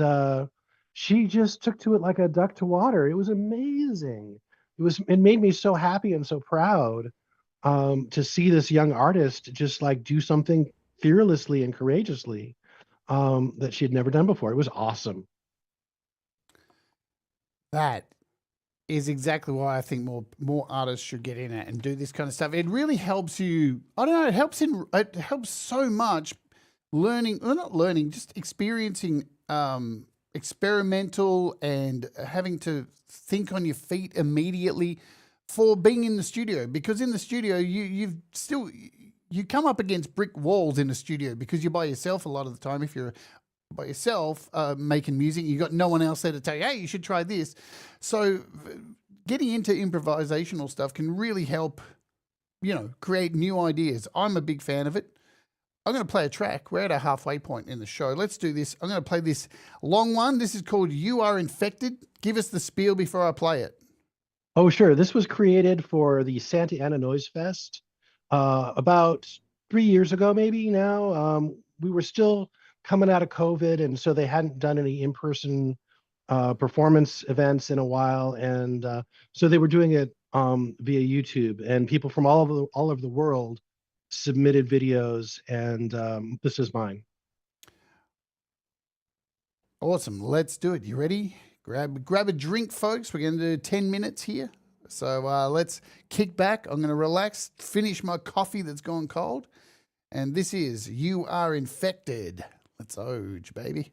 she just took to it like a duck to water. It was amazing. It made me so happy and so proud to see this young artist just like do something fearlessly and courageously that she had never done before. It was awesome. That is exactly why I think more artists should get in it and do this kind of stuff. It really helps you. I don't know. It helps so much learning, or not learning, just experiencing experimental and having to think on your feet immediately for being in the studio. Because in the studio, you come up against brick walls in the studio because you're by yourself a lot of the time. If you're by yourself making music, you got no one else there to tell you, hey, you should try this. So getting into improvisational stuff can really help, create new ideas. I'm a big fan of it. I'm going to play a track. We're at a halfway point in the show. Let's do this. I'm going to play this long one. This is called You Are Infected. Give us the spiel before I play it. Oh, sure. This was created for the Santa Ana Noise Fest about 3 years ago, maybe now. We were still coming out of COVID, and so they hadn't done any in-person performance events in a while, and so they were doing it via YouTube, and people from all over the world submitted videos, and this is mine. Awesome. Let's do it. You ready? Grab a drink, folks. We're going to do 10 minutes here. So let's kick back. I'm going to relax, finish my coffee that's gone cold. And this is You Are Infected. Let's oge, baby.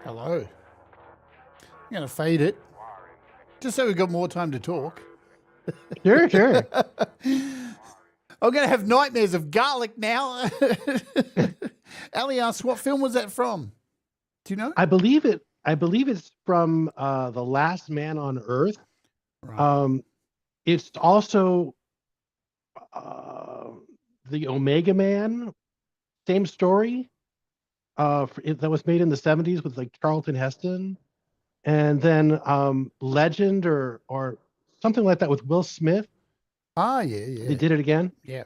Hello. I'm going to fade it just so we've got more time to talk. Sure, sure. I'm going to have nightmares of garlic now. Ali asks, what film was that from? Do you know? I believe it's from The Last Man on Earth. Right. It's also the Omega Man, same story. That was made in the 70s with like Charlton Heston, and then Legend or something like that with Will Smith. Ah, yeah. They did it again. Yeah.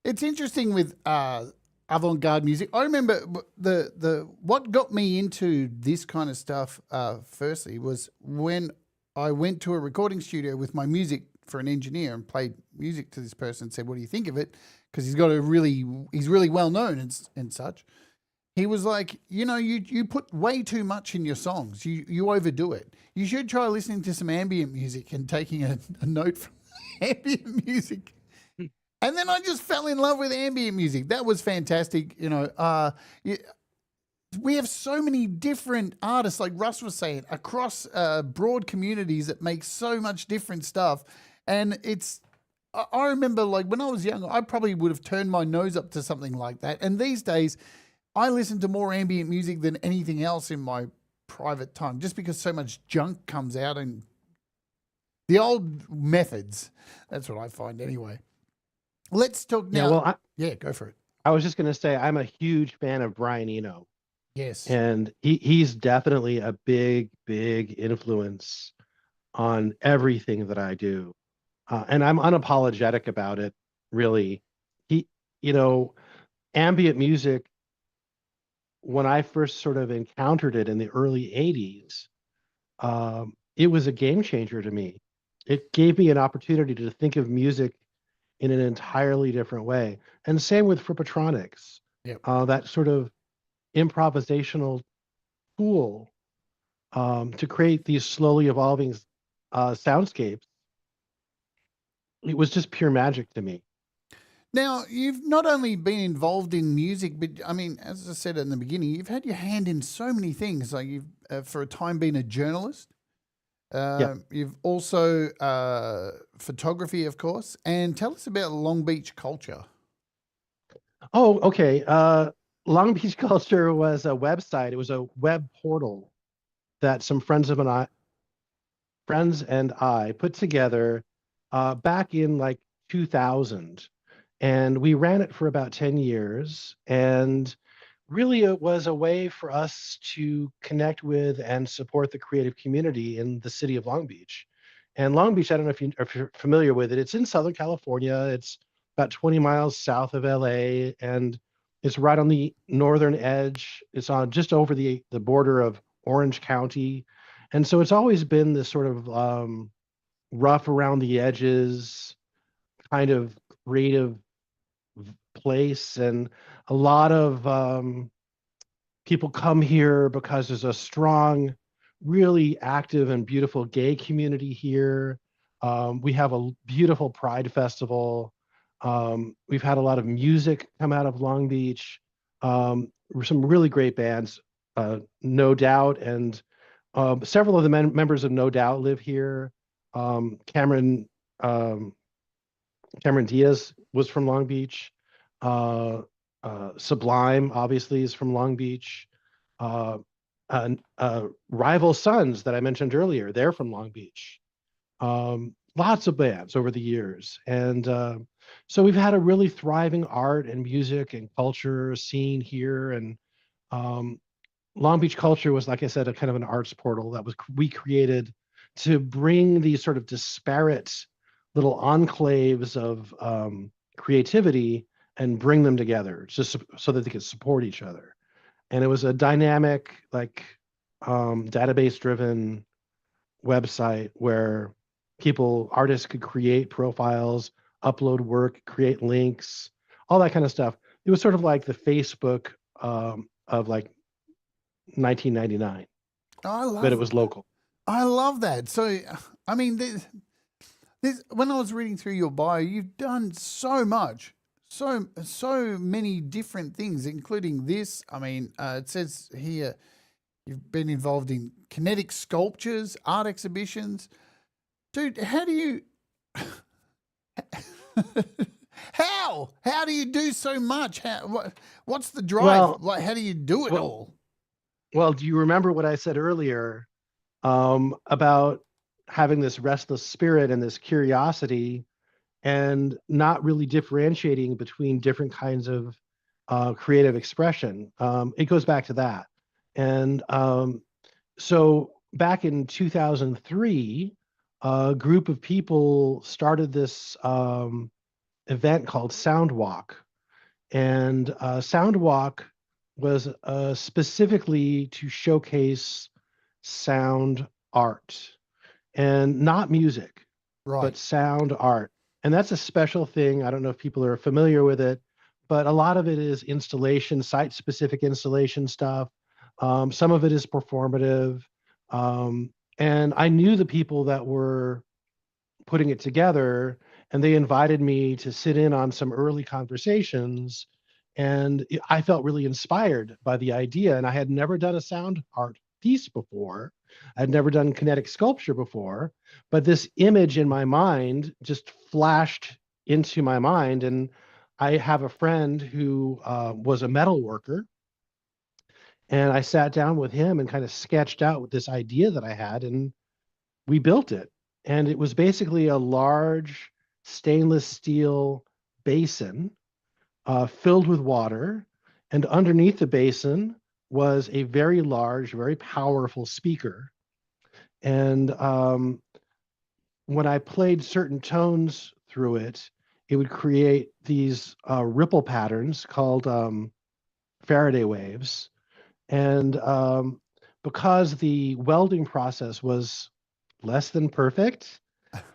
It's interesting with avant-garde music. I remember the what got me into this kind of stuff firstly was when I went to a recording studio with my music for an engineer and played music to this person and said, "What do you think of it?" Because he's really well known and such. He was like, you put way too much in your songs. You overdo it. You should try listening to some ambient music and taking a note from ambient music. And then I just fell in love with ambient music. That was fantastic. We have so many different artists, like Russ was saying, across broad communities that make so much different stuff. And I remember, like, when I was young, I probably would have turned my nose up to something like that. And these days, I listen to more ambient music than anything else in my private time, just because so much junk comes out and the old methods. That's what I find anyway. Let's talk now. Yeah, go for it. I was just going to say I'm a huge fan of Brian Eno. Yes. And he's definitely a big, big influence on everything that I do. And I'm unapologetic about it, really. Ambient music, when I first sort of encountered it in the early 80s, it was a game changer to me. It gave me an opportunity to think of music in an entirely different way. And same with Frippatronics. Yep. That sort of improvisational tool to create these slowly evolving soundscapes. It was just pure magic to me. Now, you've not only been involved in music, but I mean, as I said in the beginning, you've had your hand in so many things. Like you've, for a time, been a journalist. You've also photography, of course. And tell us about Long Beach Culture. Oh, okay. Long Beach Culture was a website. It was a web portal that some friends and I put together back in like 2000. And we ran it for about 10 years. And really, it was a way for us to connect with and support the creative community in the city of Long Beach. And Long Beach, I don't know if you're familiar with it. It's in Southern California. It's about 20 miles south of LA, and it's right on the northern edge. It's on just over the border of Orange County. And so it's always been this sort of rough around the edges, kind of creative place, and a lot of people come here because there's a strong, really active and beautiful gay community here. We have a beautiful Pride Festival. We've had a lot of music come out of Long Beach. Some really great bands, No Doubt, and several of the members of No Doubt live here. Cameron Diaz was from Long Beach. Sublime, obviously, is from Long Beach. Rival Sons that I mentioned earlier, they're from Long Beach. Lots of bands over the years. And so we've had a really thriving art and music and culture scene here. And Long Beach Culture was, like I said, a kind of an arts portal that we created to bring these sort of disparate little enclaves of creativity and bring them together just so that they could support each other. And it was a dynamic, like database-driven website where artists could create profiles, upload work, create links, all that kind of stuff. It was sort of like the Facebook of like 1999, but it was local. I love that. So, I mean, When I was reading through your bio, you've done so much, so many different things, including this. I mean, it says here you've been involved in kinetic sculptures, art exhibitions. Dude, how do you how do you do so much? What's the drive? Well, Like, how do you do it well, all? well, do you remember what I said earlier about having this restless spirit and this curiosity and not really differentiating between different kinds of creative expression? It goes back to that. And so back in 2003, a group of people started this event called SoundWalk. And SoundWalk was specifically to showcase sound art and not music, Right. but sound art. And that's a special thing. I don't know if people are familiar with it, but a lot of it is installation, site-specific installation stuff. Some of it is performative. And I knew the people that were putting it together, and they invited me to sit in on some early conversations. And I felt really inspired by the idea. And I had never done a sound art piece before. I'd never done kinetic sculpture before, but this image in my mind just flashed into my mind. And I have a friend who was a metal worker, and I sat down with him and kind of sketched out this idea that I had, and we built it. And it was basically a large stainless steel basin filled with water. And underneath the basin was a very large, very powerful speaker. And when I played certain tones through it, it would create these ripple patterns called Faraday waves. And because the welding process was less than perfect,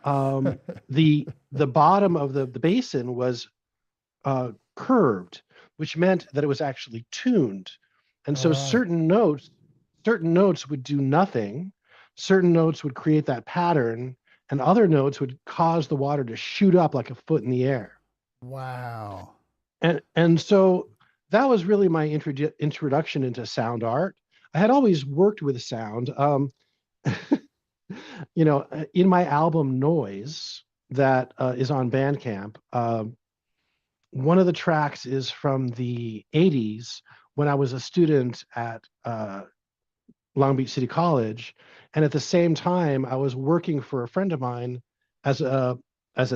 the bottom of the basin was curved, which meant that it was actually tuned. And All so right. certain notes would do nothing, certain notes would create that pattern, and other notes would cause the water to shoot up like a foot in the air. Wow. And so that was really my introduction into sound art. I had always worked with sound. In my album Noise that is on Bandcamp, one of the tracks is from the 80s when I was a student at Long Beach City College. And at the same time, I was working for a friend of mine as a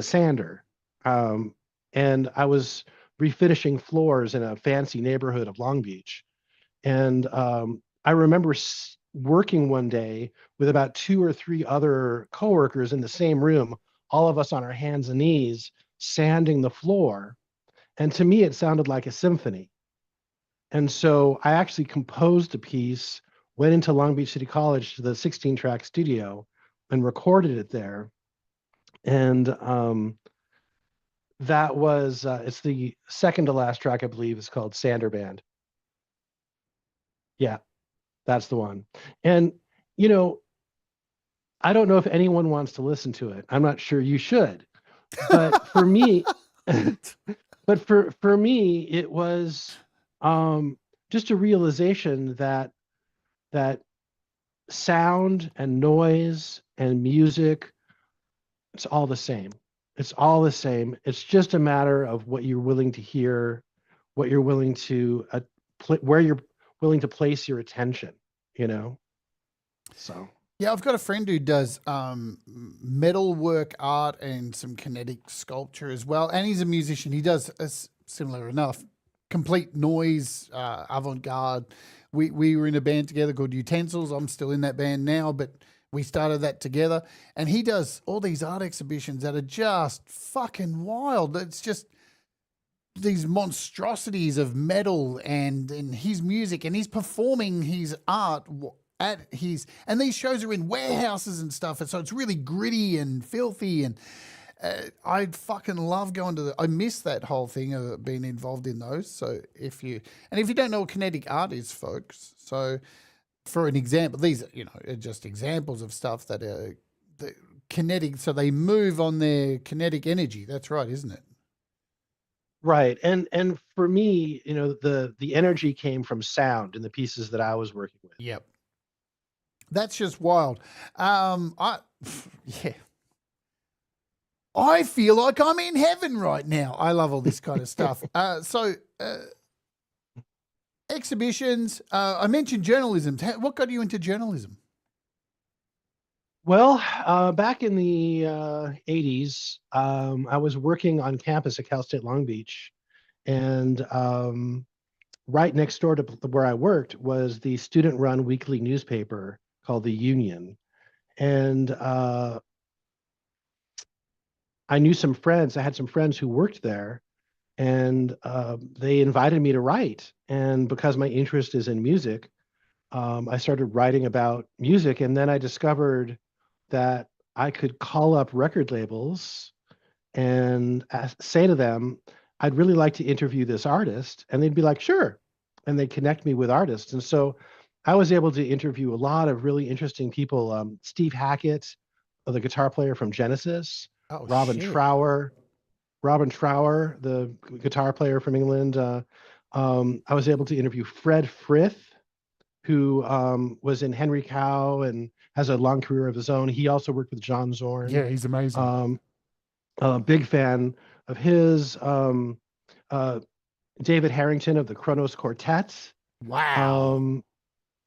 sander. Um, and I was refinishing floors in a fancy neighborhood of Long Beach. And I remember working one day with about two or three other coworkers in the same room, all of us on our hands and knees, sanding the floor. And to me, it sounded like a symphony. And so I actually composed a piece, went into Long Beach City College to the 16-track studio and recorded it there. And that was, it's the second to last track, I believe. It's called Sander Band. Yeah, that's the one. And, you know, I don't know if anyone wants to listen to it. I'm not sure you should. But for me, but for me, it was just a realization that sound and noise and music, it's all the same. It's all the same. It's just a matter of what you're willing to hear, what you're willing to where you're willing to place your attention, you know? So, Yeah, I've got a friend who does metal work art and some kinetic sculpture as well, and he's a musician. He does similar enough, complete noise, avant-garde. We were in a band together called Utensils. I'm still in that band now, but we started that together. And he does all these art exhibitions that are just fucking wild. It's just these monstrosities of metal and his music, and he's performing his art at his, and these shows are in warehouses and stuff, and so it's really gritty and filthy, and I fucking love going to I miss that whole thing of being involved in those. So if you don't know what kinetic art is, folks, so for an example, these are just examples of stuff that kinetic, so they move on their kinetic energy. That's right, isn't it? Right. And for me, the energy came from sound in the pieces that I was working with. Yep. That's just wild. Yeah. I feel like I'm in heaven right now. I love all this kind of stuff. Exhibitions. I mentioned journalism. What got you into journalism? Well, back in the 80s, I was working on campus at Cal State Long Beach, and right next door to where I worked was the student-run weekly newspaper called The Union. And I knew some friends. I had some friends who worked there, and they invited me to write. And because my interest is in music, I started writing about music. And then I discovered that I could call up record labels and say to them, I'd really like to interview this artist. And they'd be like, sure. And they'd connect me with artists. And so I was able to interview a lot of really interesting people. Steve Hackett, the guitar player from Genesis, Robin Trower, the guitar player from England. I was able to interview Fred Frith, who was in Henry Cow and has a long career of his own. He also worked with John Zorn. Yeah, he's amazing. Big fan of his. David Harrington of the Kronos Quartet. Wow.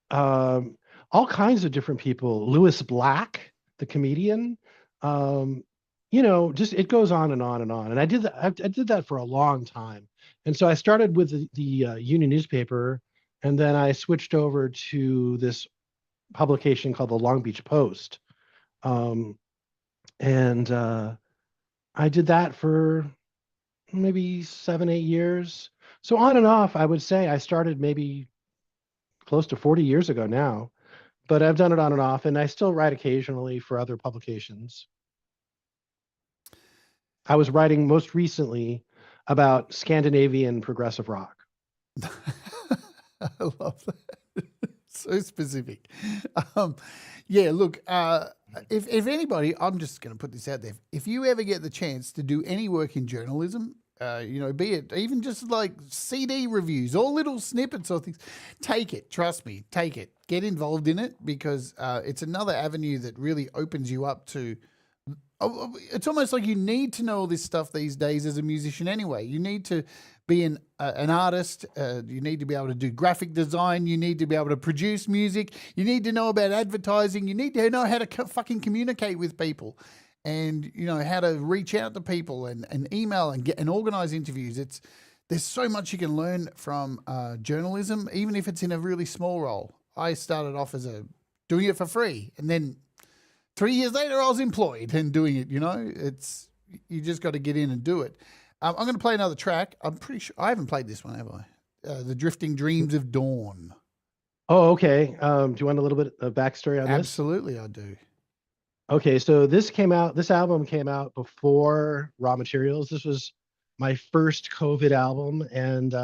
All kinds of different people. Lewis Black, the comedian. Just it goes on and on and on. And I did that. I did that for a long time. And so I started with the Union newspaper, and then I switched over to this publication called the Long Beach Post. And I did that for maybe 7-8 years. So on and off, I would say I started maybe close to 40 years ago now, but I've done it on and off, and I still write occasionally for other publications. I was writing most recently about Scandinavian progressive rock. I love that. So specific. Yeah, look, if anybody, I'm just going to put this out there. If you ever get the chance to do any work in journalism, be it even just like CD reviews or little snippets or things, take it. Trust me, take it. Get involved in it, because it's another avenue that really opens you up to. It's almost like you need to know all this stuff these days as a musician anyway. You need to be an artist. You need to be able to do graphic design. You need to be able to produce music. You need to know about advertising. You need to know how to fucking communicate with people, and how to reach out to people and email and get and organize interviews. There's so much you can learn from journalism, even if it's in a really small role. I started off as doing it for free, and then 3 years later, I was employed and doing it. You just got to get in and do it. I'm going to play another track. I'm pretty sure I haven't played this one, have I? The Drifting Dreams of Dawn. Oh, okay. Do you want a little bit of backstory on this? Absolutely, I do. Okay, so this album came out before Raw Materials. This was my first COVID album, and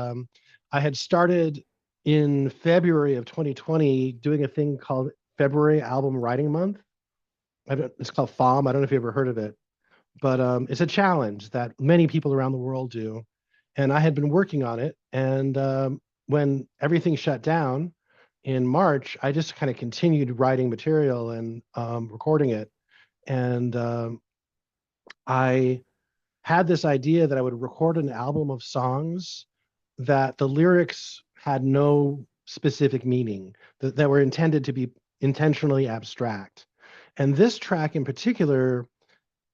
I had started in February of 2020 doing a thing called February Album Writing Month. It's called FOM. I don't know if you ever heard of it, but it's a challenge that many people around the world do. And I had been working on it. And when everything shut down in March, I just kind of continued writing material and recording it. And I had this idea that I would record an album of songs that the lyrics had no specific meaning, that were intended to be intentionally abstract. And this track in particular,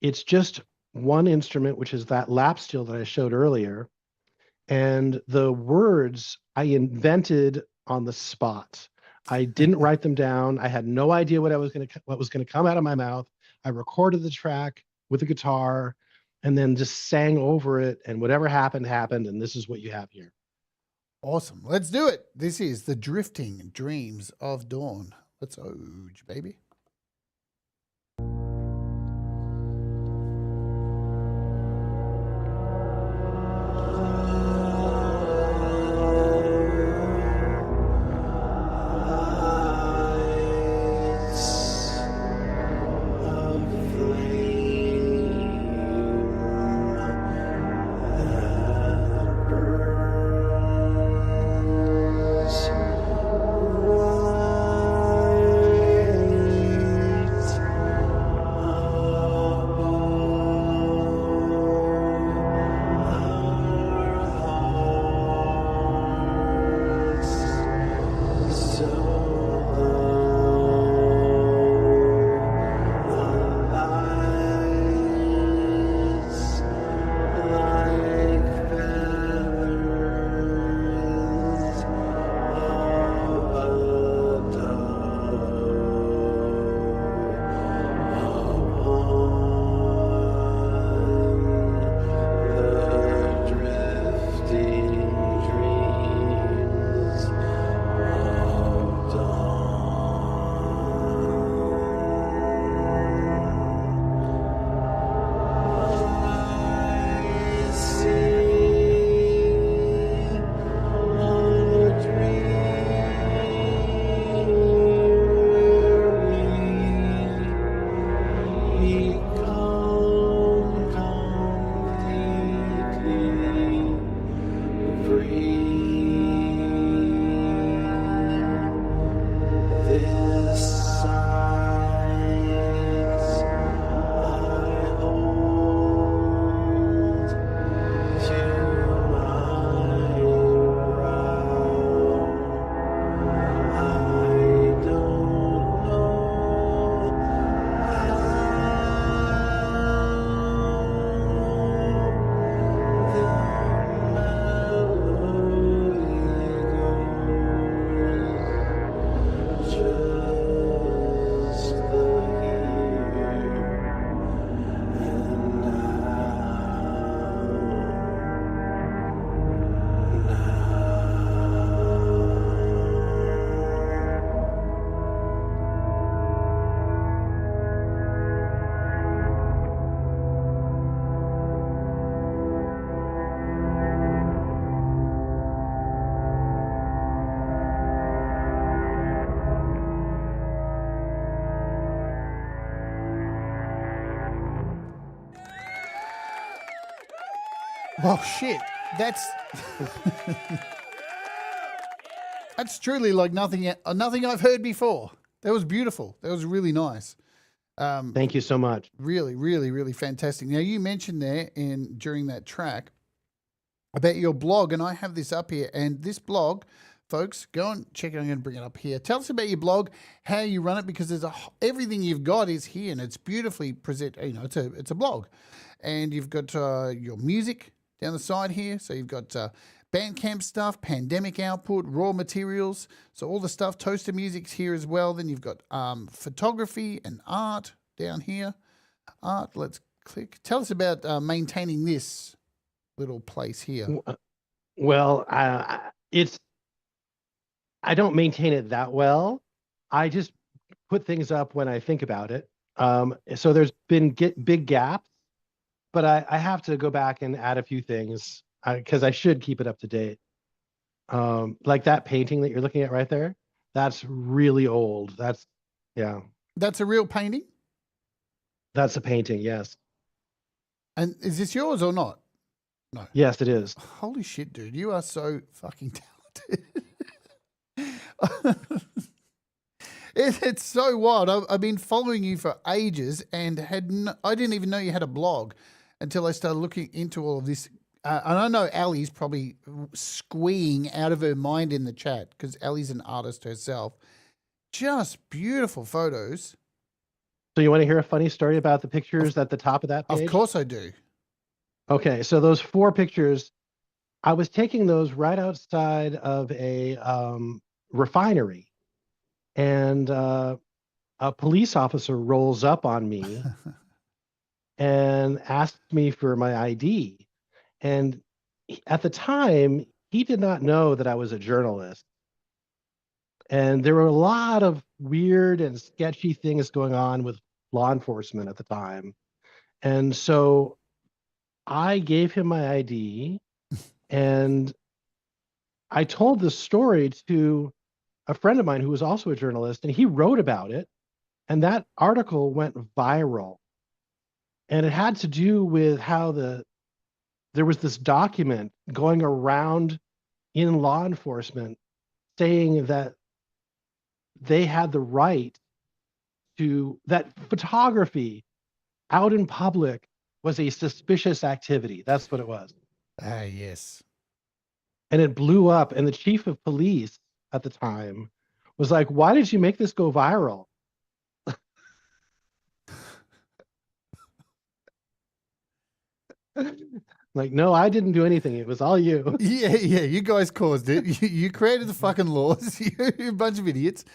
it's just one instrument, which is that lap steel that I showed earlier. And the words I invented on the spot. I didn't write them down. I had no idea what was going to come out of my mouth. I recorded the track with the guitar and then just sang over it, and whatever happened, and this is what you have here. Awesome. Let's do it. This is The Drifting Dreams of Dawn. Let's oge, baby. Well, shit. That's that's truly like nothing I've heard before. That was beautiful. That was really nice. Thank you so much. Really, really, really fantastic. Now you mentioned there during that track about your blog, and I have this up here. And this blog, folks, go and check it. I'm going to bring it up here. Tell us about your blog, how you run it, because everything you've got is here, and it's beautifully presented. You know, it's a blog, and you've got your music down the side here. So you've got Bandcamp stuff, pandemic output, raw materials. So all the stuff, Toaster music's here as well. Then you've got photography and art down here. Art, let's click. Tell us about maintaining this little place here. Well, I don't maintain it that well. I just put things up when I think about it. So there's been big gaps, but I have to go back and add a few things because I should keep it up to date. Like that painting that you're looking at right there, that's really old. That's a real painting? That's a painting, yes. And is this yours or not? No. Yes, it is. Holy shit, dude. You are so fucking talented. It's so wild. I've been following you for ages and I didn't even know you had a blog until I started looking into all of this. And I know Ali's probably squeeing out of her mind in the chat because Ali's an artist herself. Just beautiful photos. So you want to hear a funny story about the pictures at the top of that page? Of course I do. Okay, so those 4 pictures, I was taking those right outside of a refinery, and a police officer rolls up on me and asks me for my ID. And at the time, he did not know that I was a journalist. And there were a lot of weird and sketchy things going on with law enforcement at the time. And so I gave him my ID and I told this story to a friend of mine who was also a journalist, and he wrote about it. And that article went viral. And it had to do with how there was this document going around in law enforcement saying that they had the right to, that photography out in public was a suspicious activity. That's what it was. Ah, yes. And it blew up. And the chief of police at the time was like, why did you make this go viral? Like, no, I didn't do anything. It was all you. Yeah, you guys caused it. You created the fucking laws. You're a bunch of idiots.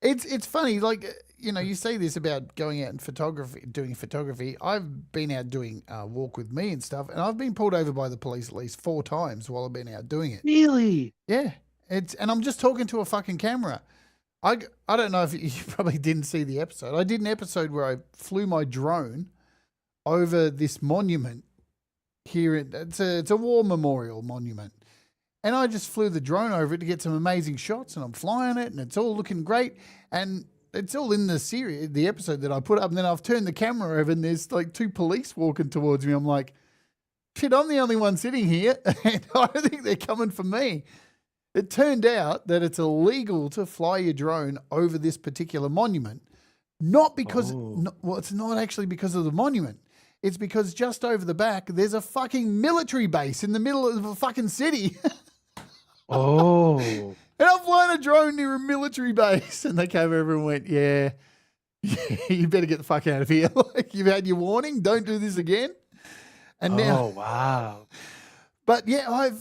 It's funny, like, you know, you say this about going out and doing photography. I've been out doing Walk With Me and stuff, and I've been pulled over by the police at least 4 times while I've been out doing it. Really? Yeah. And I'm just talking to a fucking camera. I don't know if you probably didn't see the episode. I did an episode where I flew my drone over this monument here. It's a war memorial monument. And I just flew the drone over it to get some amazing shots, and I'm flying it, and it's all looking great. And it's all in the episode that I put up. And then I've turned the camera over, and there's like 2 police walking towards me. I'm like, shit, I'm the only one sitting here, and I don't think they're coming for me. It turned out that it's illegal to fly your drone over this particular monument. Not because, it's not actually because of the monument. It's because just over the back, there's a fucking military base in the middle of a fucking city. Oh. And I'm flying a drone near a military base. And they came over and went, yeah, you better get the fuck out of here. Like, you've had your warning. Don't do this again. And now, wow. But yeah, I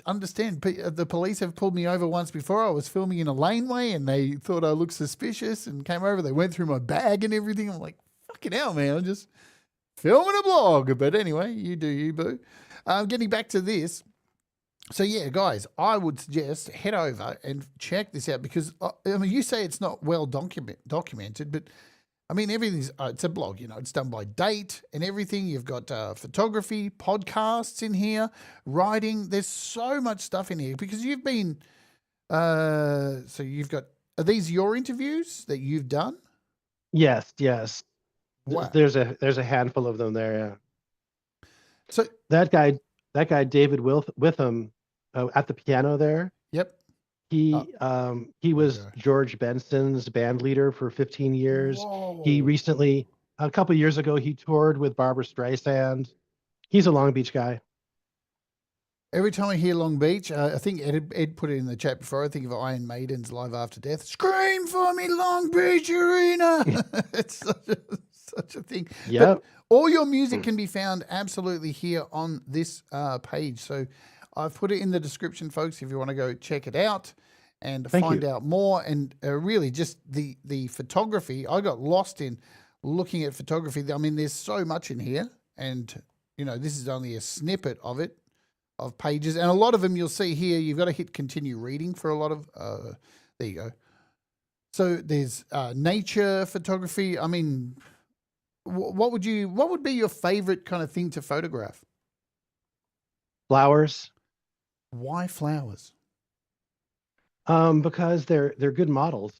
understand. The police have pulled me over once before. I was filming in a laneway and they thought I looked suspicious and came over. They went through my bag and everything. I'm like, fucking hell, man. I'm just filming a blog. But anyway, you do you, boo. Getting back to this. So yeah, guys, I would suggest head over and check this out because, I mean, you say it's not well documented, but I mean, everything's, it's a blog, you know, it's done by date and everything. You've got photography, podcasts in here, writing. There's so much stuff in here because you've been, so you've got, are these your interviews that you've done? Yes. Wow. There's a handful of them there, yeah. So, that guy David Witham, at the piano there. yep. Uh, He there you was go. George Benson's band leader for 15 years. He Whoa. recently, a couple of years ago, he toured with Barbara Streisand. He's a Long Beach guy. Every time I hear Long Beach, I think Ed put it in the chat before. I think of Iron Maiden's Live After Death. Scream for me, Long Beach Arena. It's such a thing. But Yep. all your music can be found absolutely here on this page. So I've put it in the description, folks, if you want to go check it out and Thank find you. out more. And really just the photography. I got lost in looking at photography. I mean, there's so much in here. And, this is only a snippet of it. Of pages, and a lot of them you'll see here. You've got to hit continue reading for a lot of. There you go. So there's nature photography. I mean, what would be your favorite kind of thing to photograph? Flowers. Why flowers? Because they're good models.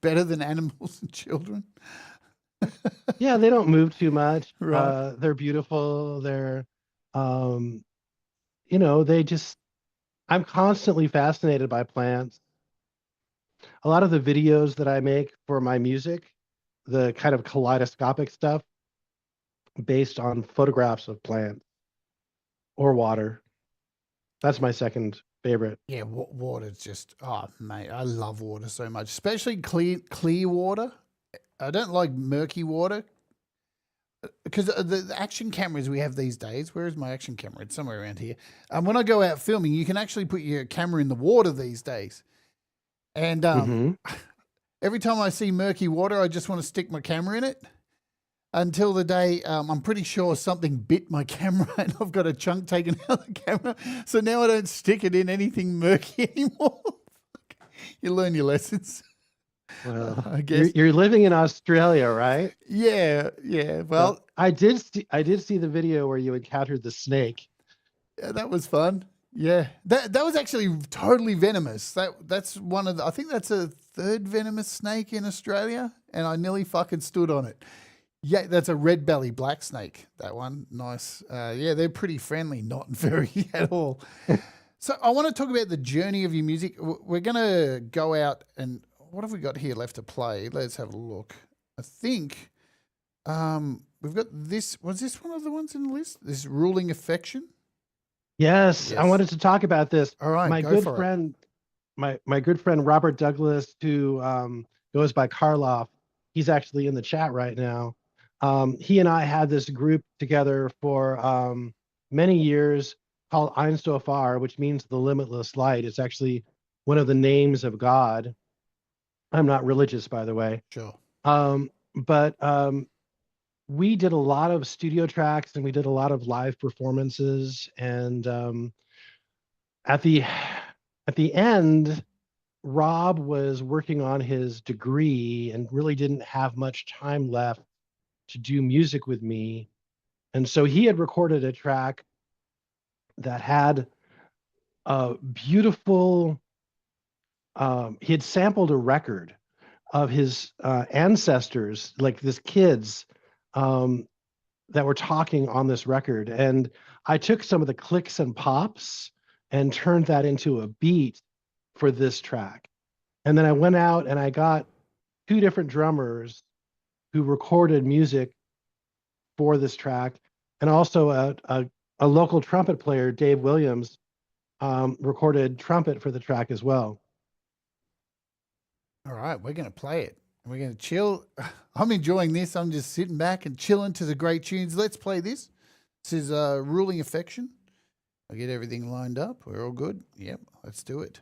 Better than animals and children. Yeah, they don't move too much. Right. They're beautiful. They're, um, they just. I'm constantly fascinated by plants. A lot of the videos that I make for my music, the kind of kaleidoscopic stuff, based on photographs of plants or water. That's my second favorite. Yeah, water's just mate, I love water so much, especially clear water. I don't like murky water because the action cameras we have these days. Where is my action camera? It's somewhere around here. When I go out filming, you can actually put your camera in the water these days. And Mm-hmm. every time I see murky water, I just want to stick my camera in it. Until the day I'm pretty sure something bit my camera and I've got a chunk taken out of the camera. So now I don't stick it in anything murky anymore. You learn your lessons. Well, I guess. you're living in Australia, right? Yeah. Well, I did see the video where you encountered the snake. yeah, that was fun. Yeah, that was actually totally venomous. That's one of the. I think that's a third venomous snake in Australia, and I nearly fucking stood on it. Yeah, that's a red belly black snake. That one, nice. Yeah, they're pretty friendly, not very at all. So I want to talk about the journey of your music. We're gonna go out and what have we got here left to play? Let's have a look. I think we've got this. Was this one of the ones in the list? This ruling affection. Yes, I Yes. wanted to talk about this. All right, My go good for it. friend, my good friend Robert Douglas, who goes by Karloff, he's actually in the chat right now. He and I had this group together for many years called Ein Sofar, which means the limitless light. It's actually one of the names of God. I'm not religious, by the way. Sure. But we did a lot of studio tracks and we did a lot of live performances. And at the end, Rob was working on his degree and really didn't have much time left to do music with me. And so he had recorded a track that had a beautiful, he had sampled a record of his ancestors, like this kids that were talking on this record. And I took some of the clicks and pops and turned that into a beat for this track. And then I went out and I got two different drummers who recorded music for this track, and also a local trumpet player, Dave Williams, recorded trumpet for the track as well. All right, we're going to play it. We're going to chill. I'm enjoying this. I'm just sitting back and chilling to the great tunes. Let's play this. This is Ruling Affection. I'll get everything lined up. We're all good. Yep, let's do it.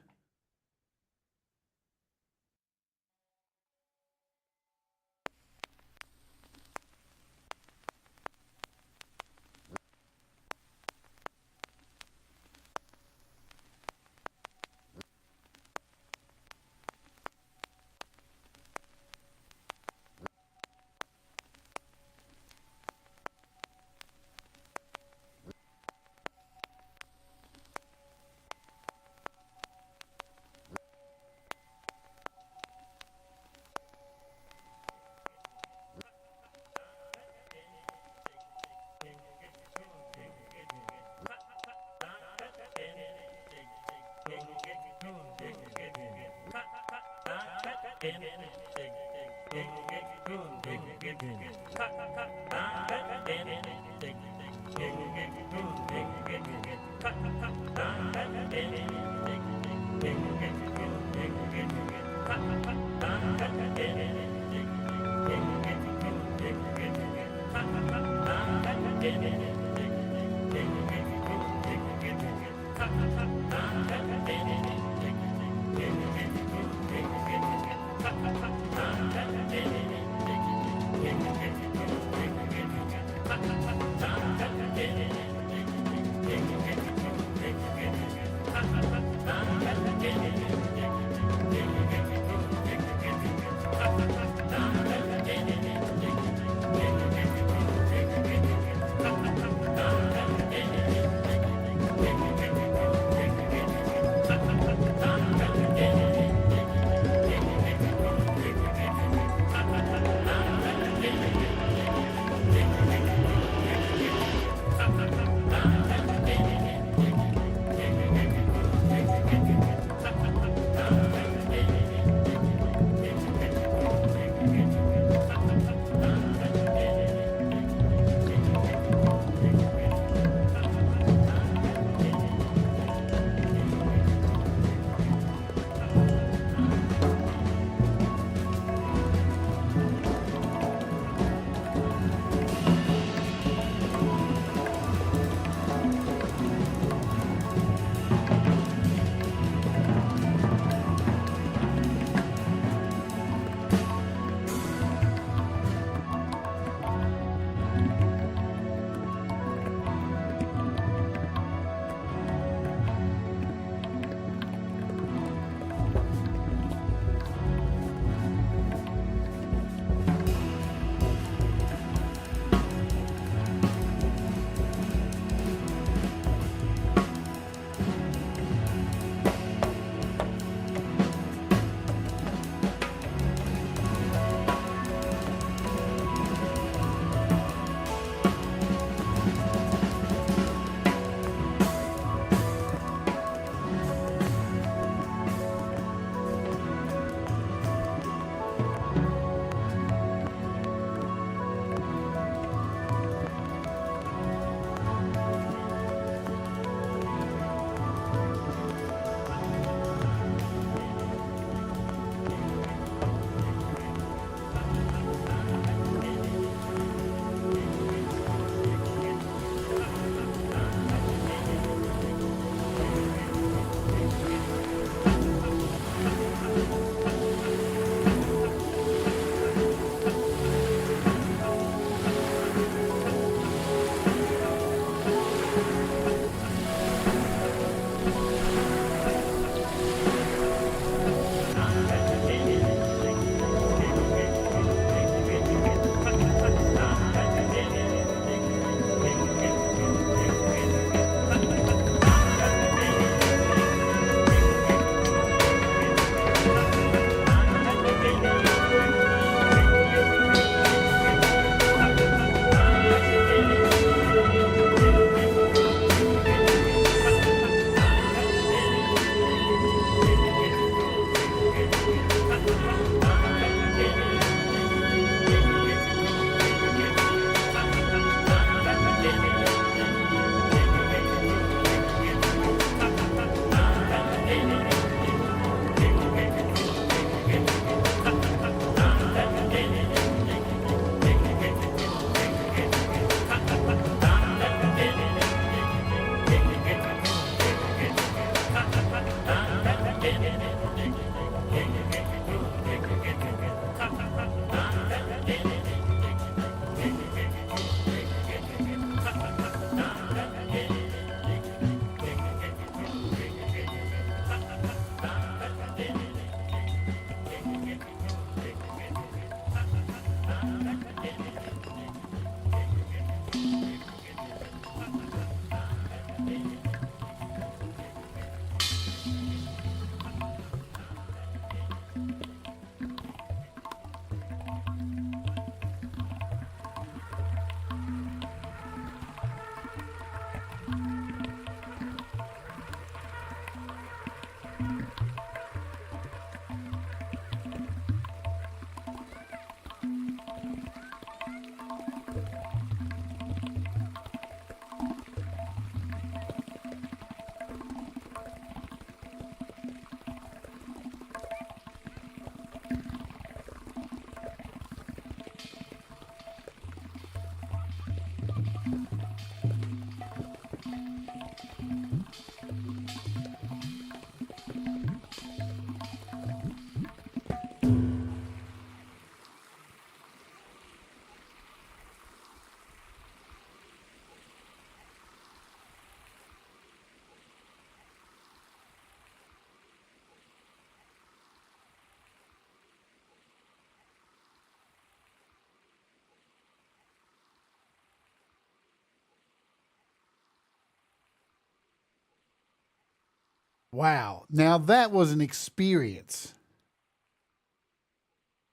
Wow. Now that was an experience.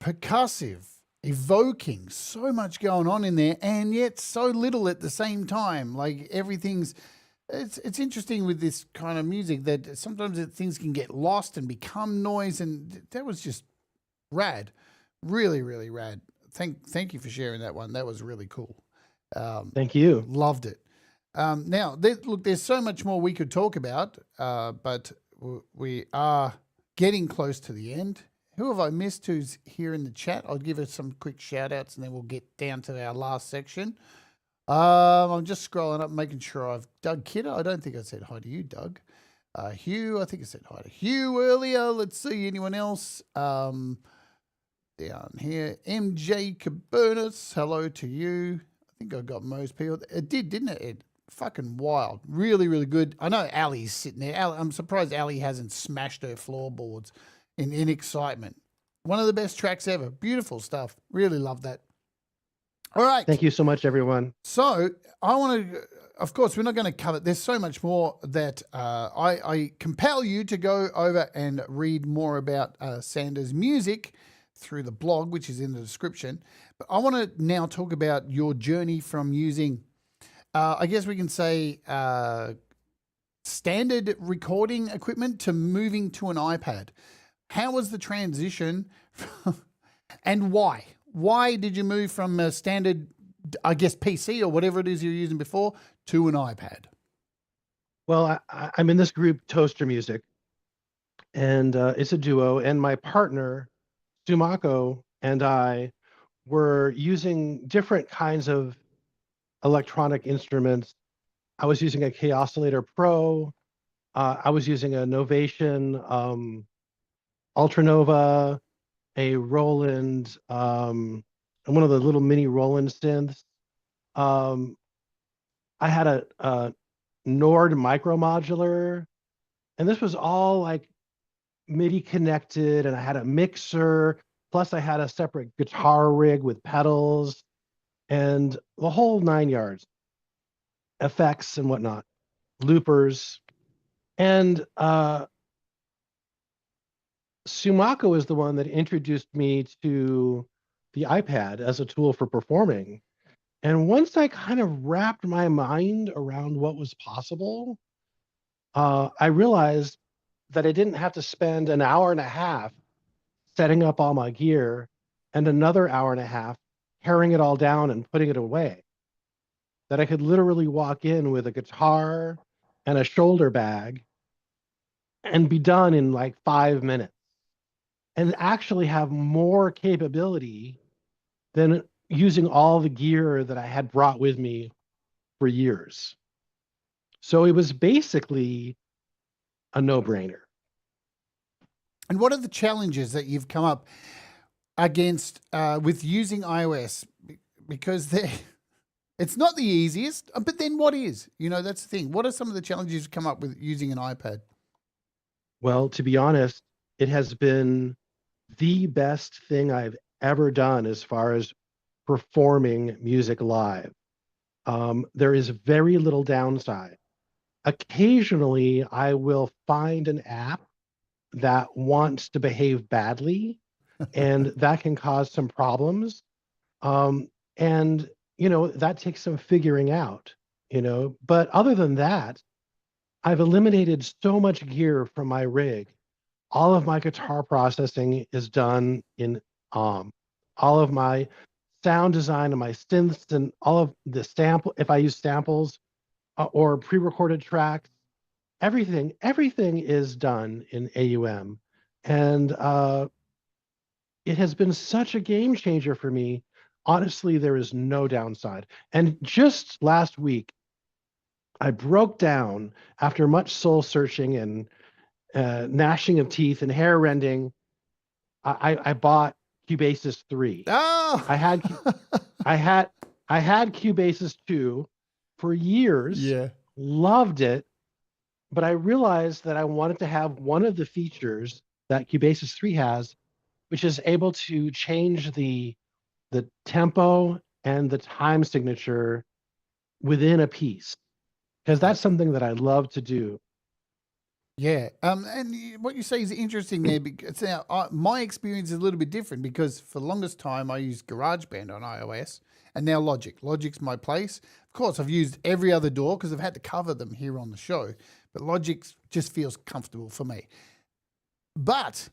Percussive, evoking, so much going on in there, and yet so little at the same time. Like everything's. It's interesting with this kind of music that sometimes things can get lost and become noise, and that was just rad, really, really rad. Thank you for sharing that one. That was really cool. Thank you. Loved it. Now, look, there's so much more we could talk about, but we are getting close to the end. Who have I missed who's here in the chat? I'll give us some quick shout outs and then we'll get down to our last section. I'm just scrolling up, making sure I've Doug Kidder. I don't think I said hi to you, Doug. Hugh, I think I said hi to Hugh earlier. Let's see anyone else. Down here, MJ Cabernas, hello to you. I think I got most people. It did, didn't it, Ed? Fucking wild. Really, really good. I know Ali's sitting there. I'm surprised Ali hasn't smashed her floorboards in excitement. One of the best tracks ever. Beautiful stuff. Really love that. All right. Thank you so much, everyone. So I want to, of course, we're not going to cover, there's so much more that I compel you to go over and read more about Sander's music through the blog, which is in the description. But I want to now talk about your journey from using, I guess we can say, standard recording equipment to moving to an iPad. How was the transition and why? Why did you move from a standard, I guess, PC or whatever it is you're using before to an iPad? Well, I'm in this group, Toaster Music, and it's a duo. And my partner, Sumako, and I were using different kinds of electronic instruments. I was using a K-Oscillator Pro. I was using a Novation Ultranova, a Roland, and one of the little mini Roland synths. I had a Nord micromodular, and this was all like MIDI connected, and I had a mixer, plus I had a separate guitar rig with pedals, and the whole 9 yards, effects and whatnot, loopers. And Sumako is the one that introduced me to the iPad as a tool for performing. And once I kind of wrapped my mind around what was possible, I realized that I didn't have to spend an hour and a half setting up all my gear and another hour and a half tearing it all down and putting it away. That I could literally walk in with a guitar and a shoulder bag and be done in like 5 minutes and actually have more capability than using all the gear that I had brought with me for years. So it was basically a no-brainer. And what are the challenges that you've come up against with using iOS? Because it's not the easiest, but then what is? You know, that's the thing. What are some of the challenges you've come up with using an iPad? Well, to be honest, it has been the best thing I've ever done as far as performing music live. There is very little downside. Occasionally, I will find an app that wants to behave badly, and that can cause some problems. And, that takes some figuring out, But other than that, I've eliminated so much gear from my rig. All of my guitar processing is done in all of my sound design and my synths and all of the sample, if I use samples or pre-recorded tracks, everything is done in AUM. And it has been such a game changer for me. Honestly, there is no downside. And just last week, I broke down after much soul searching and gnashing of teeth and hair rending. I bought Cubasis 3. Oh, I had Cubasis 2 for years. yeah. Loved it, but I realized that I wanted to have one of the features that Cubasis 3 has, which is able to change the tempo and the time signature within a piece, because that's something that I love to do. Yeah, what you say is interesting there because now my experience is a little bit different because for the longest time I used GarageBand on iOS and now Logic. Logic's my place. Of course, I've used every other DAW because I've had to cover them here on the show, but Logic just feels comfortable for me. But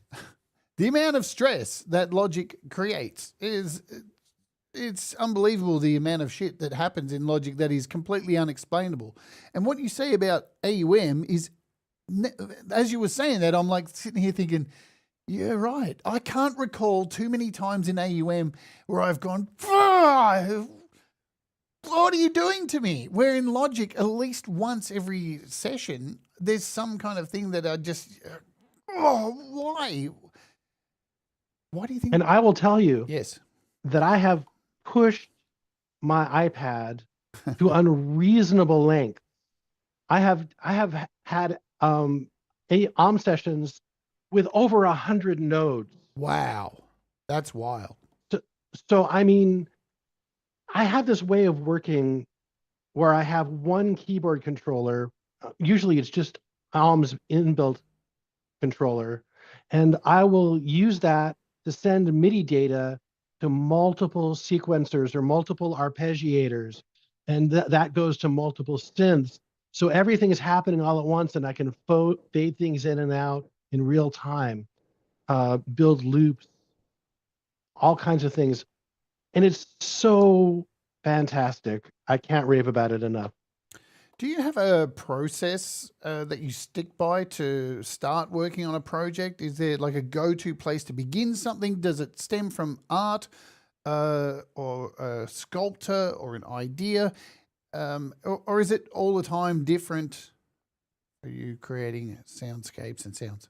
the amount of stress that Logic creates is it's unbelievable the amount of shit that happens in Logic that is completely unexplainable. And what you say about AUM is as you were saying that, I'm like sitting here thinking, yeah, right. I can't recall too many times in AUM where I've gone, what are you doing to me? Where in Logic, at least once every session, there's some kind of thing that I just, why? Why do you think? And I will tell you Yes. that I have pushed my iPad to unreasonable length. I have had sessions with over 100 nodes. Wow, that's wild. So I mean, I have this way of working where I have one keyboard controller. Usually, it's just Alm's inbuilt controller, and I will use that to send MIDI data to multiple sequencers or multiple arpeggiators, and that goes to multiple synths. So everything is happening all at once, and I can fade things in and out in real time, build loops, all kinds of things. And it's so fantastic. I can't rave about it enough. Do you have a process that you stick by to start working on a project? Is there like a go-to place to begin something? Does it stem from art or a sculptor or an idea? Or is it all the time different? Are you creating soundscapes and sounds?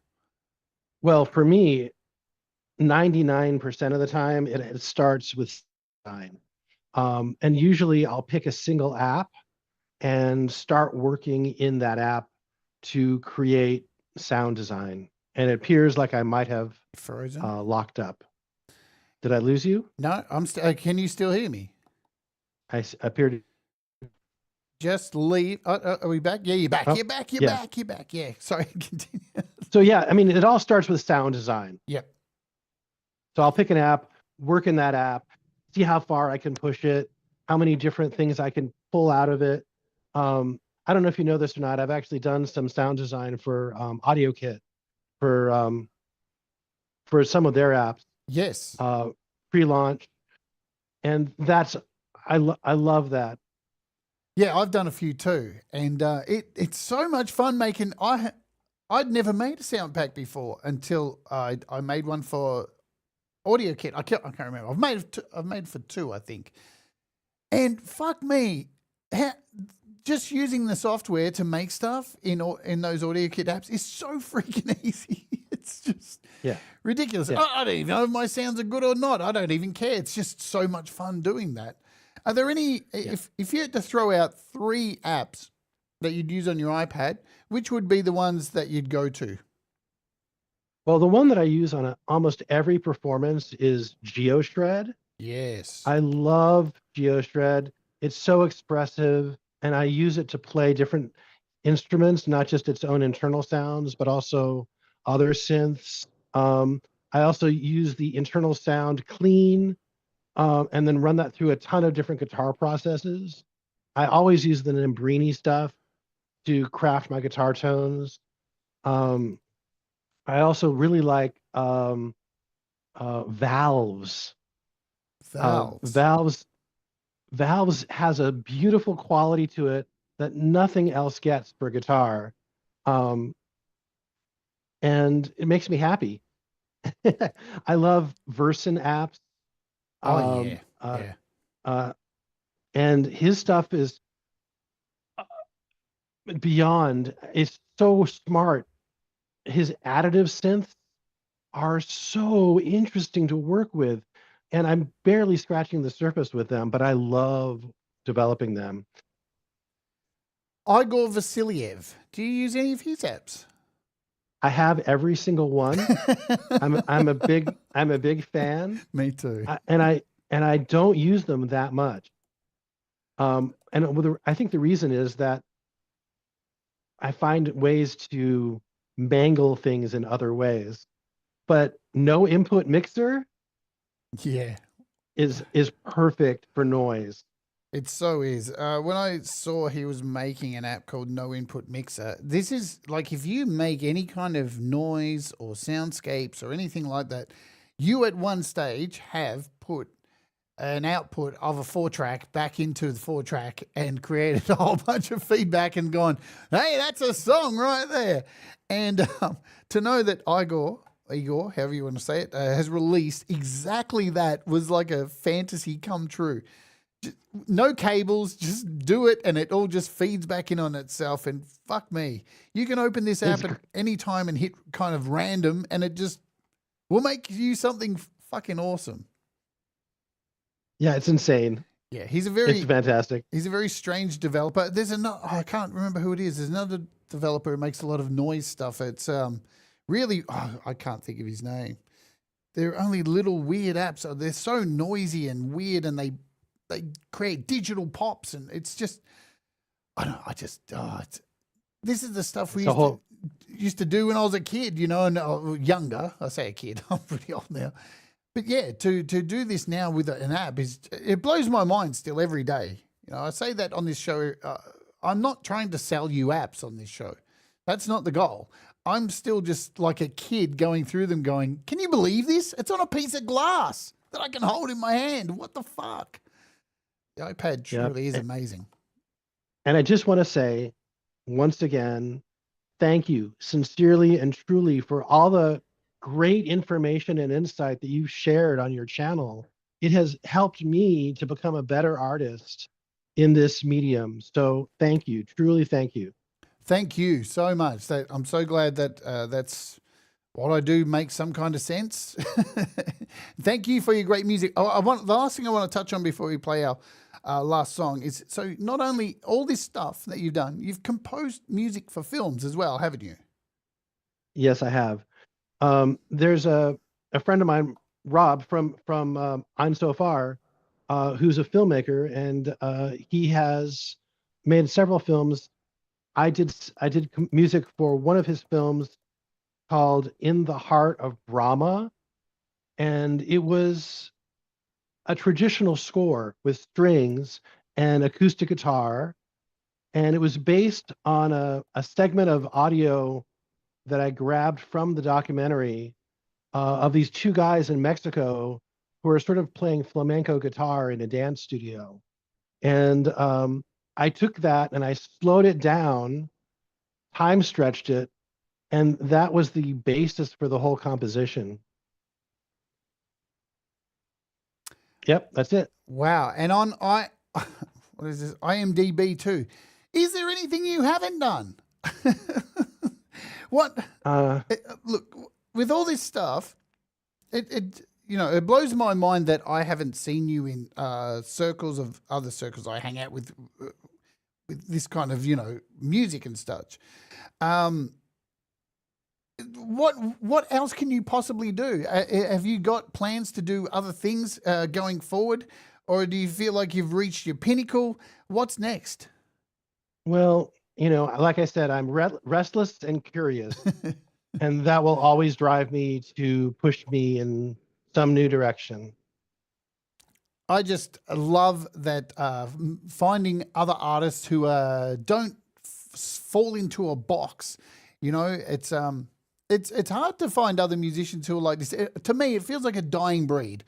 Well, for me, 99% of the time, it starts with design. And usually I'll pick a single app and start working in that app to create sound design. And it appears like I might have Frozen? locked up. Did I lose you? No, I'm still. Can you still hear me? I appeared. Just leave. Are we back? Yeah, you're back. Oh, You're back. You're yes. back. You're back. Yeah. Sorry. Continue. So yeah, I mean, it all starts with sound design. Yep. So I'll pick an app, work in that app, see how far I can push it, how many different things I can pull out of it. I don't know if you know this or not. I've actually done some sound design for AudioKit for some of their apps. Yes. Pre-launch, and I love that. Yeah, I've done a few too, and it's so much fun making. I'd never made a sound pack before until I made one for AudioKit. I can't remember. I've made for two, I think. And fuck me, just using the software to make stuff in those AudioKit apps is so freaking easy. It's just ridiculous. Yeah. I don't even know if my sounds are good or not. I don't even care. It's just so much fun doing that. Are there any, if you had to throw out 3 apps that you'd use on your iPad, which would be the ones that you'd go to? Well, the one that I use on almost every performance is GeoShred. Yes. I love GeoShred. It's so expressive, and I use it to play different instruments, not just its own internal sounds, but also other synths. I also use the internal sound clean, and then run that through a ton of different guitar processes. I always use the Nembrini stuff to craft my guitar tones. I also really like Valves. Valves has a beautiful quality to it that nothing else gets for guitar. And it makes me happy. I love Versen apps. And his stuff is beyond. It's so smart. His additive synths are so interesting to work with, and I'm barely scratching the surface with them, but I love developing them. Igor Vasiliev. Do you use any of his apps? I have every single one. I'm a big fan. Me too. And I don't use them that much. And I think the reason is that I find ways to mangle things in other ways. But no input mixer Yeah. is perfect for noise. It so is. When I saw he was making an app called No Input Mixer, this is like if you make any kind of noise or soundscapes or anything like that, you at one stage have put an output of a 4-track back into the 4-track and created a whole bunch of feedback and gone, hey, that's a song right there. And to know that Igor, however you want to say it, has released exactly that was like a fantasy come true. No cables, just do it, and it all just feeds back in on itself. And fuck me, you can open this app at any time and hit kind of random, and it just will make you something fucking awesome. Yeah, it's insane. Yeah, it's fantastic. He's a very strange developer. There's another, I can't remember who it is. There's another developer who makes a lot of noise stuff. It's really, I can't think of his name. They're only little weird apps. They're so noisy and weird, and they create digital pops, and it's just, this is the stuff we used to do when I was a kid, you know, and younger. I say a kid, I'm pretty old now. But yeah, to do this now with an app it blows my mind still every day. You know, I say that on this show. I'm not trying to sell you apps on this show. That's not the goal. I'm still just like a kid going through them going, can you believe this? It's on a piece of glass that I can hold in my hand. What the fuck? The iPad truly is amazing. And I just want to say, once again, thank you sincerely and truly for all the great information and insight that you've shared on your channel. It has helped me to become a better artist in this medium. So thank you, truly thank you. Thank you so much. I'm so glad that that's what I do makes some kind of sense. Thank you for your great music. The last thing I want to touch on before we play our last song is, so not only all this stuff that you've done, you've composed music for films as well, haven't you? Yes, I have. There's a friend of mine, Rob from I'm So Far, who's a filmmaker, and he has made several films. I did music for one of his films called In the Heart of Brahma, and it was a traditional score with strings and acoustic guitar, and it was based on a segment of audio that I grabbed from the documentary of these two guys in Mexico who are sort of playing flamenco guitar in a dance studio. And I took that and I slowed it down, time stretched it, and that was the basis for the whole composition. Yep, that's it. Wow. And on what is this? IMDb too. Is there anything you haven't done? What? Look, with all this stuff, it blows my mind that I haven't seen you in other circles I hang out with this kind of, music and such. What else can you possibly do? Have you got plans to do other things going forward, or do you feel like you've reached your pinnacle? What's next? Well, like I said, I'm restless and curious, and that will always drive me to push me in some new direction. I just love that finding other artists who don't fall into a box. It's hard to find other musicians who are like this. To me, it feels like a dying breed.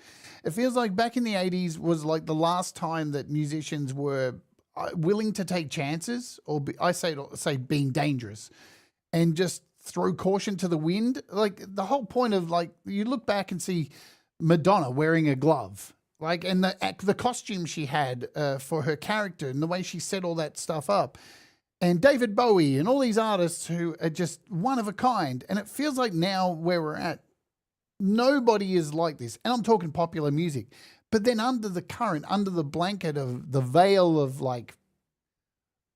It feels like back in the 80s was like the last time that musicians were willing to take chances, or say being dangerous, and just throw caution to the wind. Like the whole point of, like, you look back and see Madonna wearing a glove, like, and the costume she had for her character and the way she set all that stuff up. And David Bowie and all these artists who are just one of a kind. And it feels like now where we're at, nobody is like this. And I'm talking popular music. But then under the current, under the blanket of the veil of like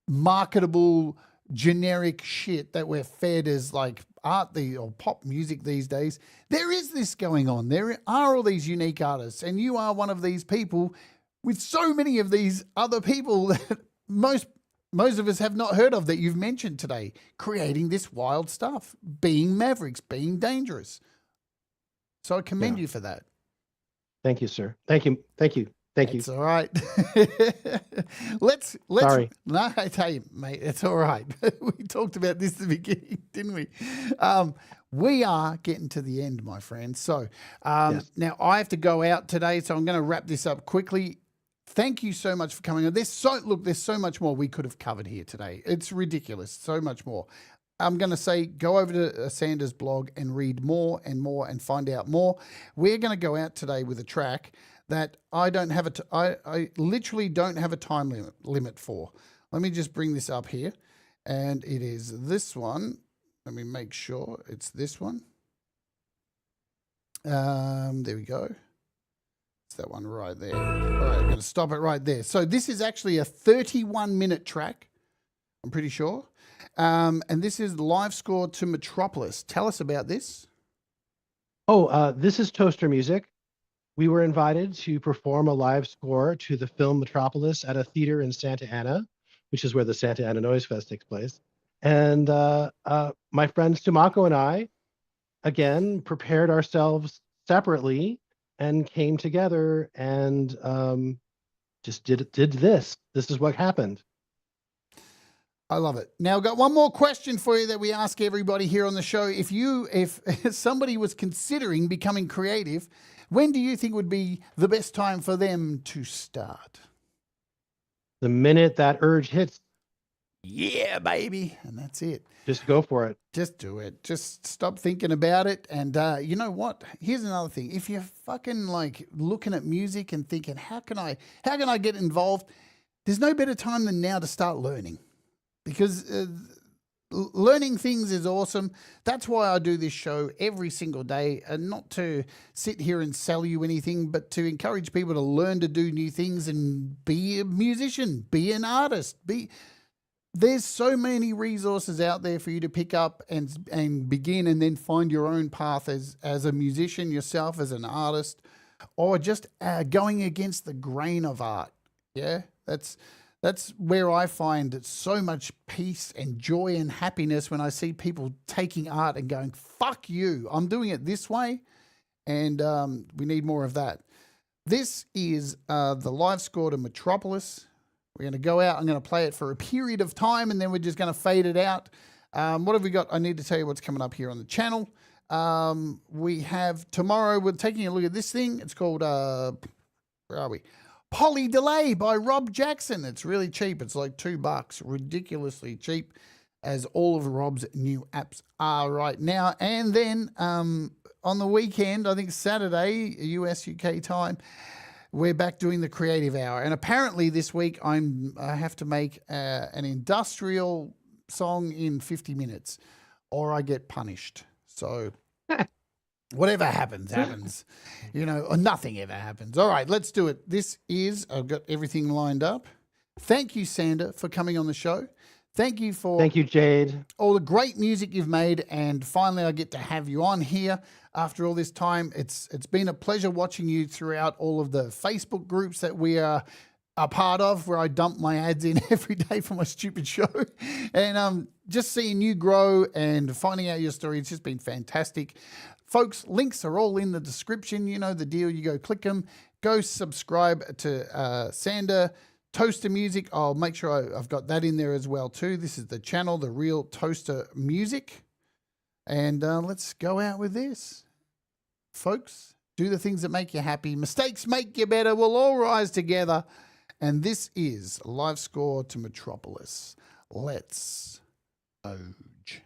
marketable, generic shit that we're fed as like art or pop music these days, there is this going on. There are all these unique artists. And you are one of these people with so many of these other people that most most of us have not heard of that you've mentioned today, creating this wild stuff, being mavericks, being dangerous. So I commend you for that. Thank you, sir. Thank you. It's all right. let's. Sorry. No, hey, mate, it's all right. We talked about this at the beginning, didn't we? We are getting to the end, my friend. So Yes. now I have to go out today, so I'm going to wrap this up quickly. Thank you so much for coming on. There's so much more we could have covered here today. It's ridiculous. So much more. I'm going to say go over to Sander's blog and read more and more and find out more. We're going to go out today with a track that I don't have I literally don't have a time limit for. Let me just bring this up here, and it is this one. Let me make sure it's this one. There we go. It's that one right there. All right, I'm going to stop it right there. So this is actually a 31-minute track, I'm pretty sure. And this is live score to Metropolis. Tell us about this. This is Toaster Music. We were invited to perform a live score to the film Metropolis at a theater in Santa Ana, which is where the Santa Ana Noise Fest takes place. And my friends Tumako and I, again, prepared ourselves separately and came together and just did this. This is what happened. I love it. Now, I've got one more question for you that we ask everybody here on the show. If somebody was considering becoming creative, when do you think would be the best time for them to start? The minute that urge hits. Yeah, baby. And that's it. Just go for it. Just do it. Just stop thinking about it. And you know what? Here's another thing. If you're fucking like looking at music and thinking, how can I get involved? There's no better time than now to start learning. Because learning things is awesome. That's why I do this show every single day, and not to sit here and sell you anything, but to encourage people to learn to do new things and be a musician, be an artist. There's so many resources out there for you to pick up and begin, and then find your own path as a musician yourself, as an artist, or just going against the grain of art. Yeah, that's where I find so much peace and joy and happiness when I see people taking art and going, fuck you, I'm doing it this way. And we need more of that. This is the live score to Metropolis. We're going to go out. I'm going to play it for a period of time, and then we're just going to fade it out. What have we got? I need to tell you what's coming up here on the channel. We have tomorrow, we're taking a look at this thing. It's called, where are we? Poly Delay by Rob Jackson. It's really cheap. It's like $2, ridiculously cheap, as all of Rob's new apps are right now. And then on the weekend, I think Saturday, US UK time, we're back doing the Creative Hour. And apparently this week I have to make an industrial song in 50 minutes, or I get punished. So whatever happens, you know, or nothing ever happens. All right, let's do it. I've got everything lined up. Thank you, Sander, for coming on the show. Thank you, Jade. All the great music you've made. And finally, I get to have you on here after all this time. It's been a pleasure watching you throughout all of the Facebook groups that we are a part of, where I dump my ads in every day for my stupid show. And just seeing you grow and finding out your story, it's just been fantastic. Folks, links are all in the description. You know the deal. You go click them. Go subscribe to Sander Toaster Music. I'll make sure I've got that in there as well too. This is the channel, The Real Toaster Music. And let's go out with this. Folks, do the things that make you happy. Mistakes make you better. We'll all rise together. And this is Live Score to Metropolis. Let's Oge.